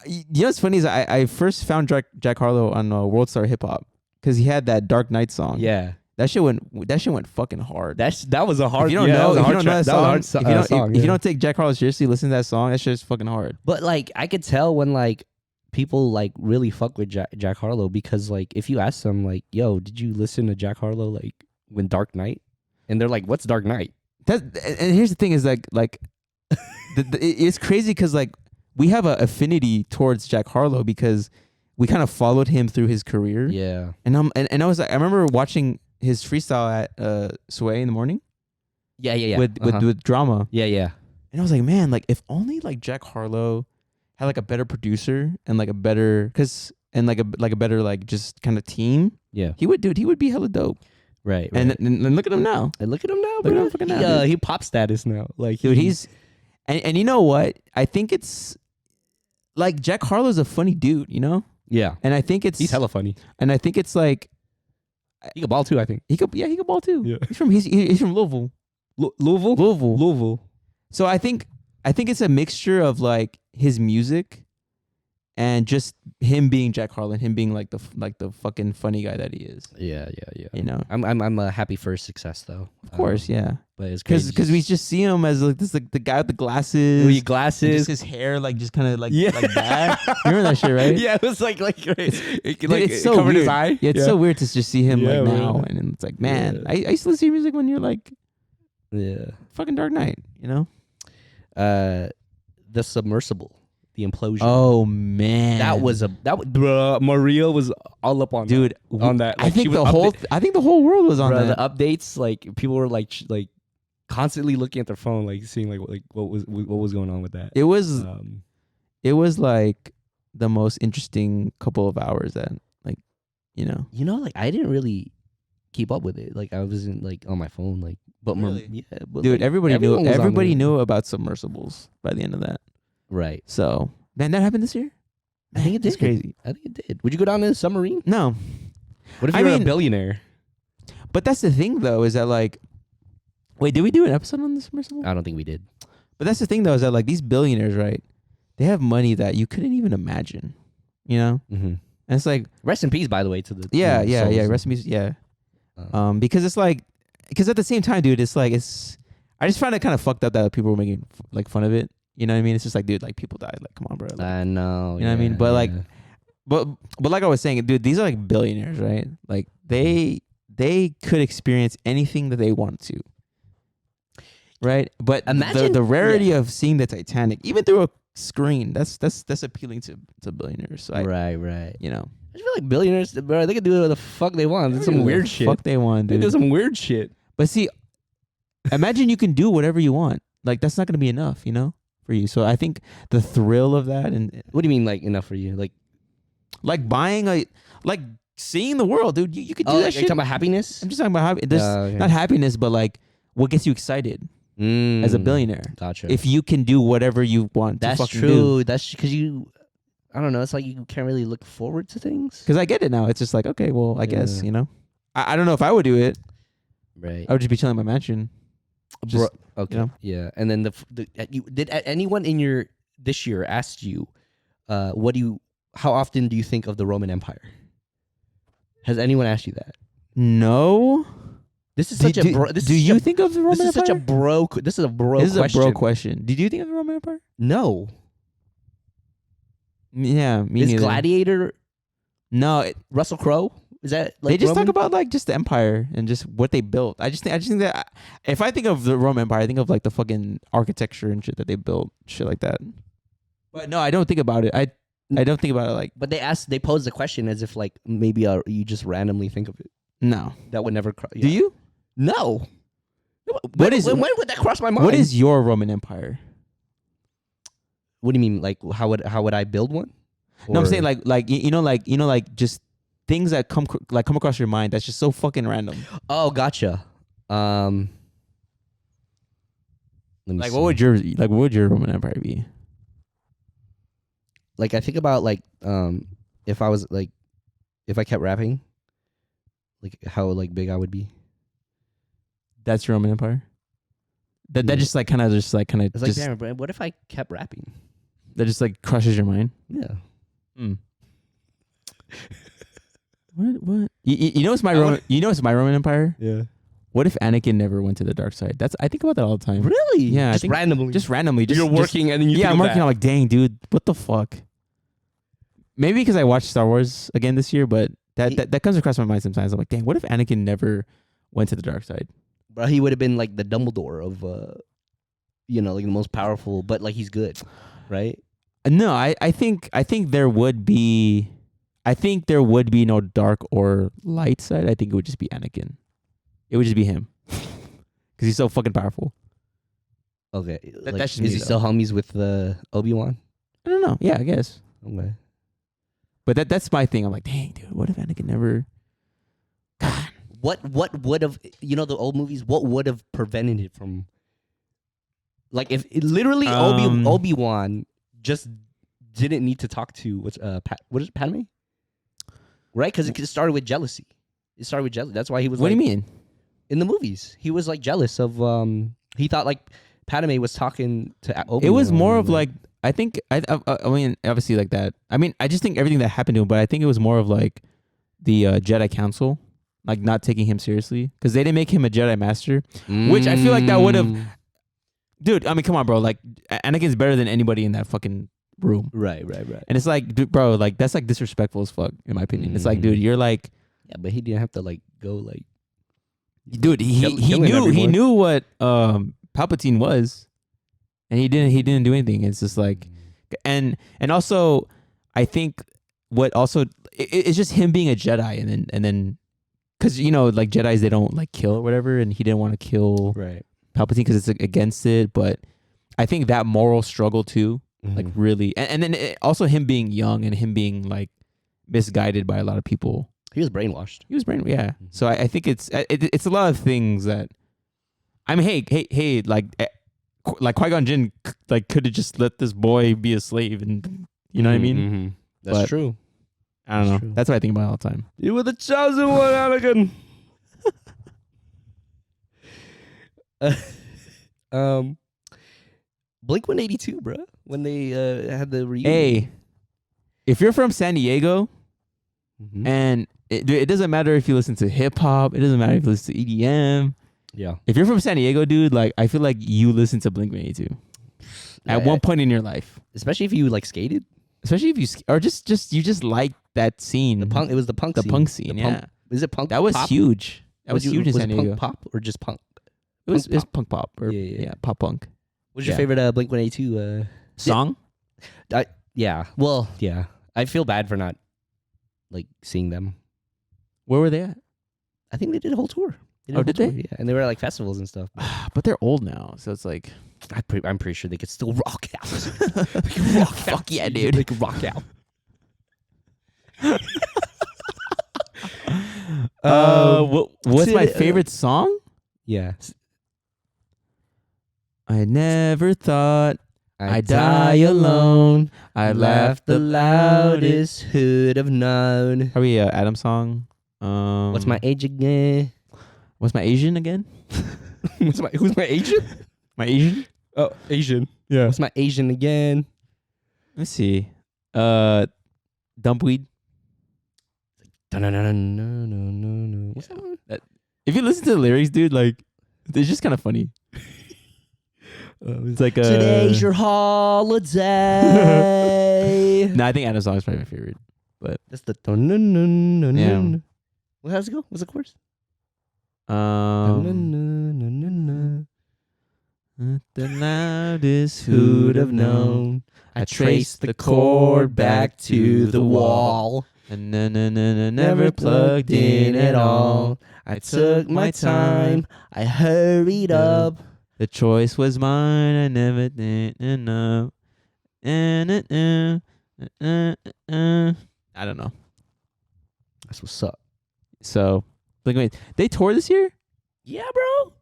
You know what's funny is I first found Jack Harlow on World Star Hip Hop because he had that Dark Knight song. Yeah, that shit went fucking hard. that was a hard. If you don't yeah, know, that was a if you hard don't know track. that That was a song, hard if you don't, song, if you yeah. don't take Jack Harlow seriously, listen to that song. That shit's fucking hard. But like, I could tell when like people like really fuck with Jack Harlow because like if you ask them like, "Yo, did you listen to Jack Harlow like when Dark Knight?" And they're like, "What's Dark Knight?" And here's the thing is like it's crazy because like we have an affinity towards Jack Harlow because we kind of followed him through his career. Yeah, And I was like, I remember watching his freestyle at Sway in the morning yeah. with drama. Yeah. And I was like, man, like if only like Jack Harlow had like a better producer and like a better like a better like just kind of team, Yeah. he would be hella dope. Right. And look at him now. And look at him now, Look at bro. him fucking now, dude. He pop status now. Like, Dude, he's and you know what? I think it's like Jack Harlow's a funny dude, you know? yeah. And I think it's He's hella funny. and I think it's like He can ball too, I think. he could ball too. Yeah. He's from Louisville. Louisville. Louisville. So I think it's a mixture of like his music and just him being Jack Harlow and him being like the fucking funny guy that he is. Yeah. You know? I'm happy for his success though. Of course, yeah. But it's crazy. Because we just see him as like this like the guy with the glasses. With and glasses. just his hair like just kind of like Yeah. like that. You remember that shit, right? Yeah, it was like Dude, it's it so covered weird. his eye. Yeah, it's so weird to just see him Yeah, like man. now, and it's like, man, Yeah. I used to listen to your music when you're like Yeah. fucking Dark Knight, you know? The submersible, the implosion. Oh man, Bruh, Maria was all up on dude. on that. I Like, think she was I think the whole world was on Bruh, that. the updates, like people were like constantly looking at their phone, like seeing like what was going on with that. It was Um, like the most interesting couple of hours that like, you know. like I didn't really keep up with it. Like I wasn't like on my phone, like Really? but Dude, like, everyone was on everybody there. knew about submersibles by the end of that. Right. So, man, that happened this year? I think it That's did. crazy. I think it did. Would you go down in a submarine? No. What if I you were a mean- billionaire? But that's the thing though, is that like wait, did we do an episode on the submersible? I don't think we did. But that's the thing though, is that like these billionaires, right? They have money that you couldn't even imagine. You know? Mm-hmm. And it's like Rest in peace, by the way, to the yeah. souls. Rest in peace. Yeah. Uh, Because at the same time, dude, I just find it kind of fucked up that people were making like fun of it. You know what I mean? It's just like, dude, like people died. Like, come on, bro. Like, I know. You know what I mean? But, like, yeah. but like I was saying, dude, these are like billionaires, right? Like they could experience anything that they want to. Right? But Imagine- the rarity of seeing the Titanic, even through a screen, that's appealing to billionaires. So right. you know, I just feel like billionaires, bro, they can do whatever the fuck they want. It's some whatever weird the shit. Fuck they want, They dude. do some weird shit. But see, imagine you can do whatever you want. Like that's not gonna be enough, you know, for you. So I think the thrill of that and What do you mean, like enough for you? like buying like seeing the world, dude. You could do Oh, that like, shit. you're talking about happiness? I'm just talking about happiness. Okay. Not happiness, but like what gets you excited as a billionaire. Gotcha. If you can do whatever you want That's to fucking true. do. That's because you. I don't know. It's like you can't really look forward to things. Because I get it now. It's just like, okay, well, I guess, Yeah. you know. I don't know if I would do it. Right. I would just be chilling in my mansion. Just, Okay. you know? Yeah. And then did anyone in your this year asked you, how often do you think of the Roman Empire? Has anyone asked you that? No. This is such a bro. Do you think of the Roman This is Empire? such a bro. This is a bro. This is question. a bro question. Did you think of the Roman Empire? No. Yeah, me Is neither. Gladiator No, Russell Crowe? Is that like they just Roman? talk about like just the empire and just what they built. I just think that if I think of the Roman Empire, I think of like the fucking architecture and shit that they built, shit like that. But no, I don't think about it. I don't think about it like But they posed the question as if like maybe you just randomly think of it. no. That would never. Do you? No. What is- when would that cross my mind? What is your Roman Empire? What do you mean? Like how would I build one? No, I'm Or- saying like just things that come across your mind that's just so fucking random. Oh, gotcha. Let me Like see. what would your Roman Empire be? Like I think about like if I was like if I kept rapping, like how like big I would be. That's your Roman Empire. That Yeah. just like kind of It's like damn, bro, what if I kept rapping? that just like crushes your mind. Yeah. What? You know what's my I Roman? wanna- You know what's my Roman Empire? Yeah. What if Anakin never went to the dark side? I think about that all the time. Really? Yeah, I Just think- randomly. Just randomly. Just, you're working and then you yeah, think I'm of working. that. I'm like, dang, dude, what the fuck? Maybe because I watched Star Wars again this year, but that comes across my mind sometimes. I'm like, dang, what if Anakin never went to the dark side? Bro, he would have been like the Dumbledore of like the most powerful, but like he's good, right? No, I think there would be. I think there would be no dark or light side. I think it would just be Anakin. It would just be him, because he's so fucking powerful. Okay. That's just is me, he though. still homies with Obi-Wan? I don't know. Yeah, I guess. Okay. But that's my thing. I'm like, dang, dude, what if Anakin never? God. What would have the old movies? What would have prevented it from? Like if literally Obi-Wan just didn't need to talk to what is it, Padme? Right? Because it started with jealousy. It started with jealousy. That's why he was. What like, do you mean? In the movies, he was like jealous of. He thought like Padme was talking to Obi-Wan. It was more of like I think I mean obviously like that. I mean I just think everything that happened to him, but I think it was more of like the Jedi Council, like not taking him seriously because they didn't make him a Jedi Master, which I feel like that would have. Dude, I mean, come on, bro. Like Anakin's better than anybody in that fucking room, Right. and it's like, dude, bro, like that's like disrespectful as fuck in my opinion. It's like, dude, you're like, Yeah, but he didn't have to like go like. dude, he killing knew everyone. what Palpatine was, and he didn't do anything. It's just like, and also, I think what also it's just him being a Jedi, and then, because like Jedis they don't like kill or whatever, and he didn't want to kill Right. Palpatine because it's against it. But I think that moral struggle too, like really, and then also him being young and him being like misguided by a lot of people. He was brainwashed. He was yeah. So I think it's a lot of things that. I mean, hey, like Qui-Gon Jinn like could have just let this boy be a slave, and you know what I mean. Mm-hmm. That's But- true. I don't know. That's true. That's what I think about all the time. You were the chosen one, Anakin. Blink-182, bro. When they had the reunion. Hey, if you're from San Diego Mhm. and it doesn't matter if you listen to hip hop, it doesn't matter if you listen to EDM. Yeah. If you're from San Diego, dude, like I feel like you listen to Blink-182 at one point in your life, especially if you like skated. especially if you or just you just like that scene. The punk. It was the punk. The scene. punk scene, The punk- yeah. Is it punk? That was pop? huge. That was huge in was San it Diego. punk pop or just punk? It was punk punk pop or Yeah. pop punk What's your Yeah. favorite Blink-182? song. Yeah. Well, yeah. I feel bad for not like seeing them. Where were they at? I think they did a whole tour. They Oh, a did whole they? tour, yeah, and they were at, like festivals and stuff. But they're old now, so it's like, I'm pretty sure they could still rock out. They could rock out. Fuck yeah, dude. They could rock out. What's my favorite song? Yeah. I never thought I die alone. I laughed the loudest who'd have known. Are we Adam song? What's my age again? What's my Asian again? Who's my Asian? My Asian? Oh, Asian. Yeah. What's my Asian again? Let's see. Dumpweed. No. What's that one? If you listen to the lyrics, dude, like it's just kind of funny. It's like Today's your holiday. No, I think Adam song is probably my favorite. That's the no. Yeah. Well, how's it go? What's the chorus? The loudest Who'd have known? I traced the cord back to the wall. And never plugged in at all. I took my time. I hurried up. The choice was mine. I never did enough. I don't know. That's what's up. So, wait, they toured this year? Yeah, bro.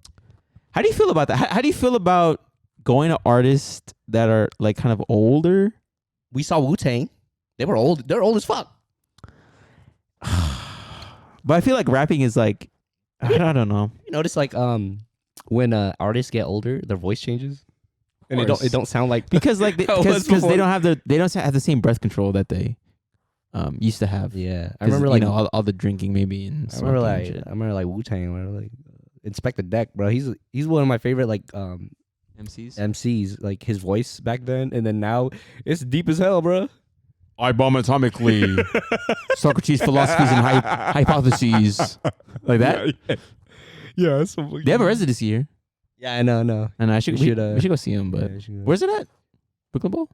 How do you feel about that? How do you feel about going to artists that are like kind of older? We saw Wu-Tang. They were old. They're old as fuck. But I feel like rapping is like, I don't know. You notice like when artists get older, their voice changes, and it course. don't sound like Because like How it was because before. they don't have the same breath control that they used to have. yeah. I 'Cause, remember like all the drinking maybe and I remember smoking and like shit. I remember like Wu-Tang. I remember like Inspect the Deck, bro. He's one of my favorite like MCs. MCs. Like his voice back then, and then now it's deep as hell, bro. I bomb atomically. Socrates' philosophies and hypotheses like that. Yeah. They have a residency here, Yeah, I know. and We we should, should go see them. But where's it at? Brooklyn Bowl.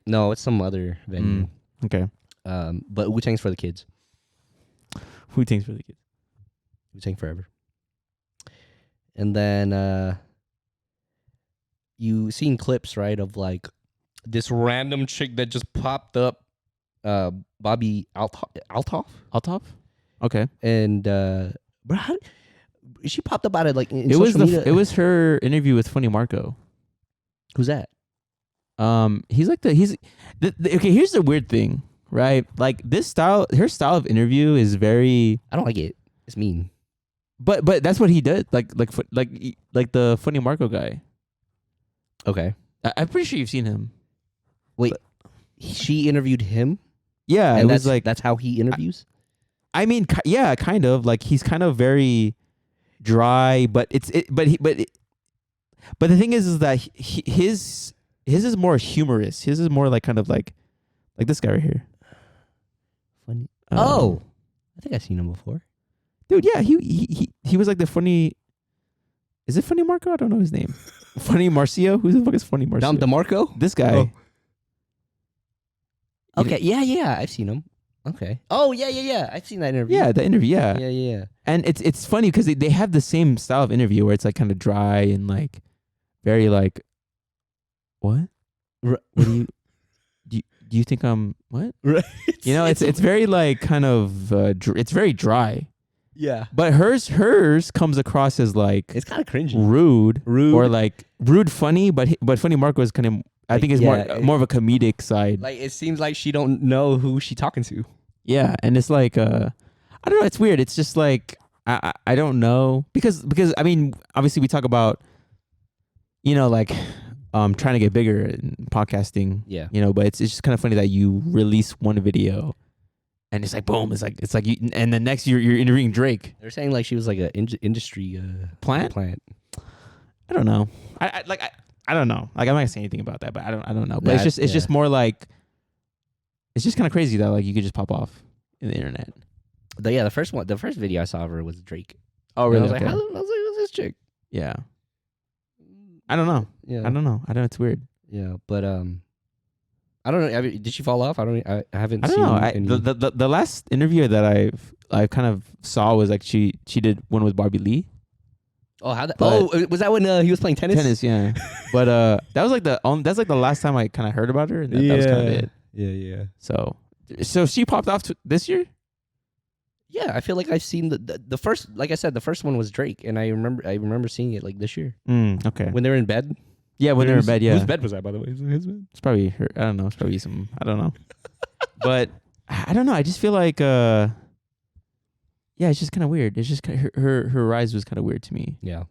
No, it's some other venue. Okay. But Wu-Tang's for the kids. Who thinks for the kids? Wu-Tang forever. And then you seen clips, right, of like this random chick that just popped up, Bobby Althoff, Althoff? Okay. and bro, she popped up out of like in It was social media. it was her interview with Funny Marco. Who's that? He's like okay, here's the weird thing, right? Like her style of interview is very, I don't like it. It's mean. but that's what he did. Like the Funny Marco guy. Okay. I'm pretty sure you've seen him. Wait, she interviewed him, Yeah, and it was like, that's how he interviews. I mean, yeah, kind of like he's kind of very dry, but but the thing is that his is more humorous. His is more like kind of like this guy right here. Funny. Um, I think I've seen him before. dude, yeah, he was like the funny. Is it Funny Marco? I don't know his name. Funny Marcio? Who the fuck is Funny Marcio? Dom DeMarco. This guy. Oh. You Okay, yeah, I've seen him. Okay. Oh, yeah. I've seen that interview. Yeah, the interview. Yeah, Yeah. and it's funny because they have the same style of interview where it's like kind of dry and like very like, what? What do you think I'm what? Right. You know, it's very like kind of it's very dry. Yeah. But hers comes across as like It's kind of cringy. rude Rude. or like rude funny, but Funny Marco is kind of, I Like, think is yeah, more of a comedic side. Like, it seems like she don't know who she talking to. Yeah, and it's like I don't know, it's weird. It's just like I don't know because I mean, obviously we talk about, you know, like trying to get bigger in podcasting. Yeah. You know, but it's just kind of funny that you release one video and it's like boom, it's like you, and then next you're interviewing Drake. They're saying like she was like an industry Plant? I don't know. I don't know. Like I'm not gonna say anything about that, but I don't know. But it's just more like it's just kind of crazy that like you could just pop off in the internet. The first video I saw of her was Drake. Oh And I really? was like, Okay. I was like, who's this chick? Yeah. I don't know. Yeah. I don't know. It's weird. Yeah, but I don't know. I mean, did she fall off? I haven't I don't seen know. any. The last interview that I've I kind of saw was like she did one with Barbie Lee. Oh, how that? But- Was that when he was playing tennis? Tennis, yeah. But that was like that's like the last time I kind of heard about her, and that was kind of it. Yeah. So she popped off this year. Yeah, I feel like I've seen the first. Like I said, the first one was Drake, and I remember seeing it like this year Okay. when they were in bed. Yeah, when they're in bed. Yeah. Whose bed was that, by the way? His bed. It's probably her. I don't know. It's probably some. I don't know. But I don't know. I just feel like yeah, it's just kind of weird. It's just her rise was kind of weird to me. Yeah.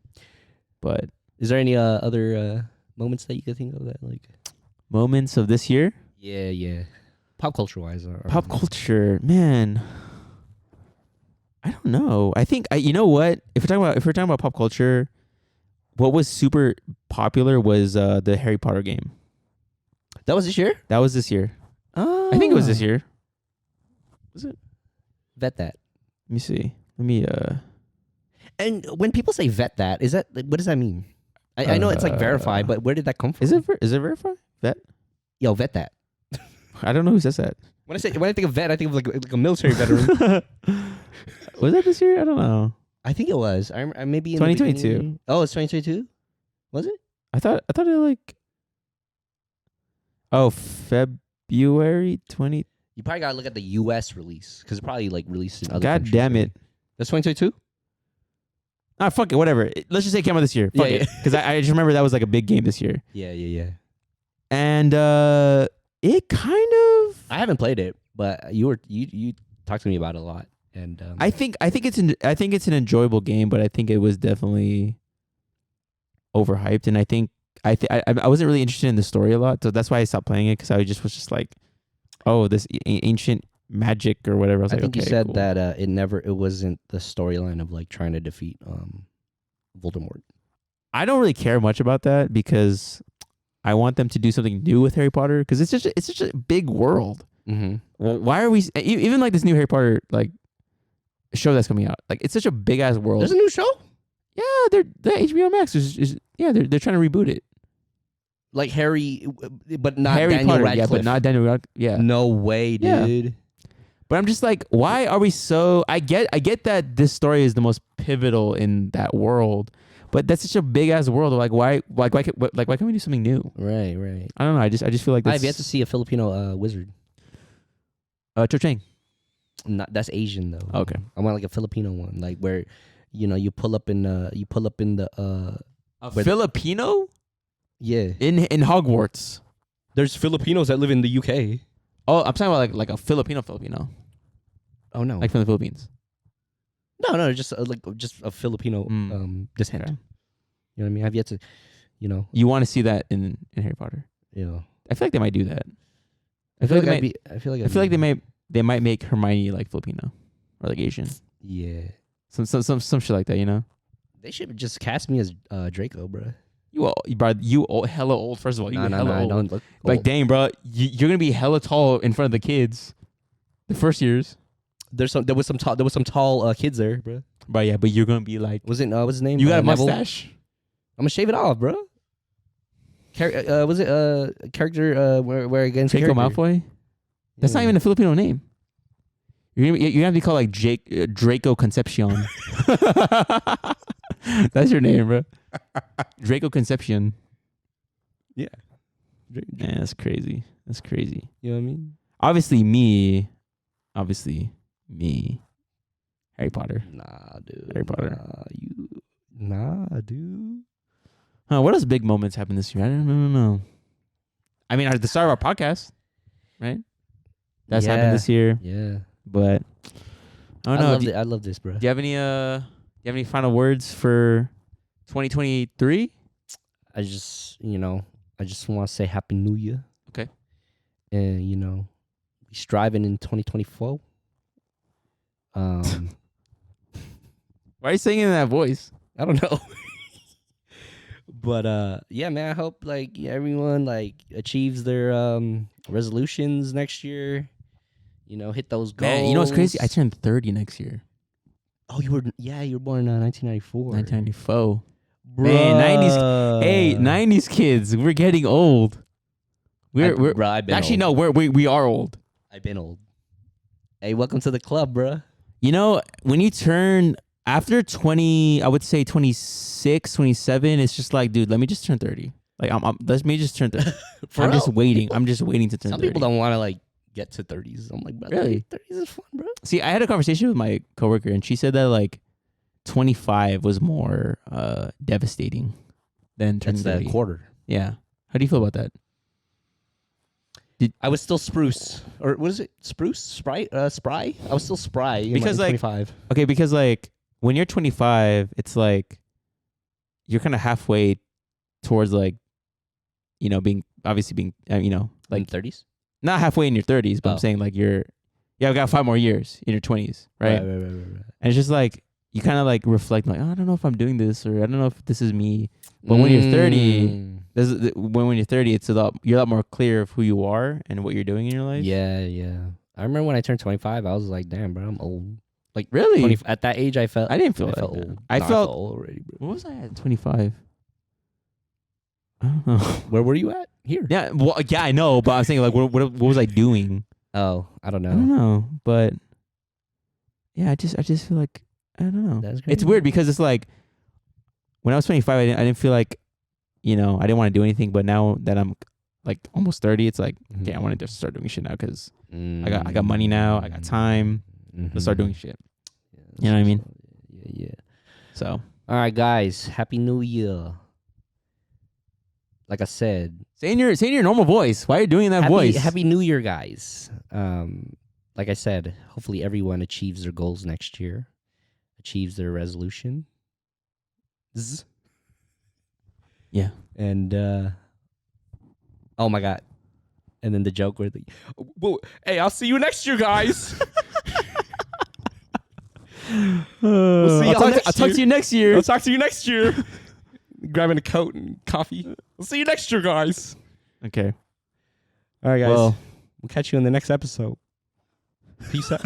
But Is there any other moments that you could think of that like? moments of this year, Yeah. Pop culture wise. pop culture, man. I don't know. I think you know what? If we're talking about pop culture, what was super popular was the Harry Potter game. That was this year. That was this year. Oh, I think it was this year. Was it? Vet that. Let me see. Let me And when people say vet that, is that what does that mean? I know it's like verify, but where did that come from? Is it verified? Vet? Yo, vet that. I don't know who says that. When I think of vet, I think of like a military veteran. Was that this year? I don't know. I think it was. I maybe in 2022. The beginning. Oh, it's 2022. Was it? I thought it like February 20. You probably gotta look at the U.S. release because it probably like released in other. God countries, damn right? it. That's 2022. Ah, fuck it, whatever. Let's just say it came out this year. Fuck Yeah, it. Because I just remember that was like a big game this year. Yeah. And it kind of I haven't played it, but you talked to me about it a lot, and I think it's an enjoyable game, but I think it was definitely overhyped, and I wasn't really interested in the story a lot, so that's why I stopped playing it, because I was just like, oh, this ancient magic or whatever. I think okay, you said cool. that it wasn't the storyline of like trying to defeat Voldemort. I don't really care much about that because I want them to do something new with Harry Potter, because it's such a big world. Mm-hmm. Well, why are we even like this new Harry Potter like show that's coming out? Like, it's such a big ass world. There's a new show. Yeah, the HBO Max is they're trying to reboot it. Like Harry, but not Harry Daniel Potter, Radcliffe. yeah, but not Daniel Radcliffe. Yeah, No way, Yeah. dude. but I'm just like, why are we so? I get that this story is the most pivotal in that world, but that's such a big ass world. Why why can't we do something new? Right. I don't know. I just feel like I that's have yet to see a Filipino wizard. Cho Chang. Not that's Asian though. Okay. I want like a Filipino one, like where, you pull up in the A Where- Filipino yeah. in Hogwarts. There's Filipinos that live in the UK. Oh, I'm talking about like a Filipino, Oh no, like from the Philippines. no, just just a Filipino descent. Okay. You know what I mean? I've yet to, You want to see that in Harry Potter? I feel like they might do that. I feel like they might make Hermione like Filipino or like Asian. Yeah. Some shit like that, you know? They should just cast me as Draco, bro. You hella old. First of all, you hella I old. don't look Like, old. dang, bro, you're gonna be hella tall in front of the kids, the first years. There was some tall kids there, bro. But yeah, but you're gonna be like, Was it what's his name? you got a Neville? mustache. I'm gonna shave it off, bro. Was it character where against Draco character? Malfoy. That's not even a Filipino name. You're gonna have to be called like Draco Concepcion. That's your name, bro. Draco Concepcion. Yeah. Man, that's crazy. That's crazy. You know what I mean? Obviously me. Harry Potter. Nah, dude. Harry Potter. Nah, dude. Huh, what else big moments happened this year? I don't know. I mean, at the start of our podcast, right? That's happened this year. Yeah. But I don't know. I love this, bro. Do you have any final words for 2023? I just want to say Happy New Year. Okay. And be striving in 2024. Why are you singing in that voice? I don't know. But yeah, man, I hope like everyone like achieves their resolutions next year. Hit those goals. Man, you know what's crazy? I turned 30 next year. Oh, you were born in 1994. 1994. Bruh. Man, 90s. Hey, 90s kids, we're getting old. We're I've been actually old. no, we are old. I've been old. Hey, welcome to the club, bruh. You know, when you turn after 20, I would say 26, 27, it's just like, dude, let me just turn 30. Like, let me just turn 30. I'm just waiting. I'm just waiting to turn 30. Some people don't want to like get to 30s. I'm like, bro, Really? 30s is fun, bro. See, I had a conversation with my coworker, and she said that like 25 was more devastating than turning That's 30. the quarter. Yeah. How do you feel about that? I was still spruce, or what is it? Spruce, spry. I was still spry Because, like, 25. Okay, because like when you're 25, it's like you're kind of halfway towards like, you know, being you know, like 30s. not halfway in your 30s, but Oh. I'm saying like I've got 5 more years in your 20s, right? Right. And it's just like you kind of like reflect like, oh, I don't know if I'm doing this, or I don't know if this is me. But when you're 30, when you're 30, it's you're a lot more clear of who you are and what you're doing in your life. Yeah. I remember when I turned 25, I was like, damn, bro, I'm old. Like, Really? at that age, I felt. I didn't feel I like felt that. old. I Nah, felt old already, bro. What was I at 25? I don't know. Where were you at? Here. Yeah, well, yeah, I know, but I'm saying like, what was I doing? Oh, I don't I don't know. know, but yeah, I just feel like I don't know. That's It's crazy. weird because it's like when I was 25, I didn't feel like, you know, I didn't want to do anything. But now that I'm like almost 30, it's like, okay, I want to just start doing shit now because I got money now, I got time to start doing shit. You know what I mean? Yeah. So All right, guys. Happy New Year. Like I said, say in your normal voice. Why are you doing that voice? Happy New Year, guys. Like I said, hopefully everyone achieves their goals next year, achieves their resolution. Yeah. And oh my god. And then the joke where well, hey, I'll see you next year, guys. We'll see y'all I'll next talk year. to you next year. I'll talk to you next year. Grabbing a coat and coffee. We'll see you next year, guys. Okay. All right, guys. Well, We'll catch you in the next episode. Peace out.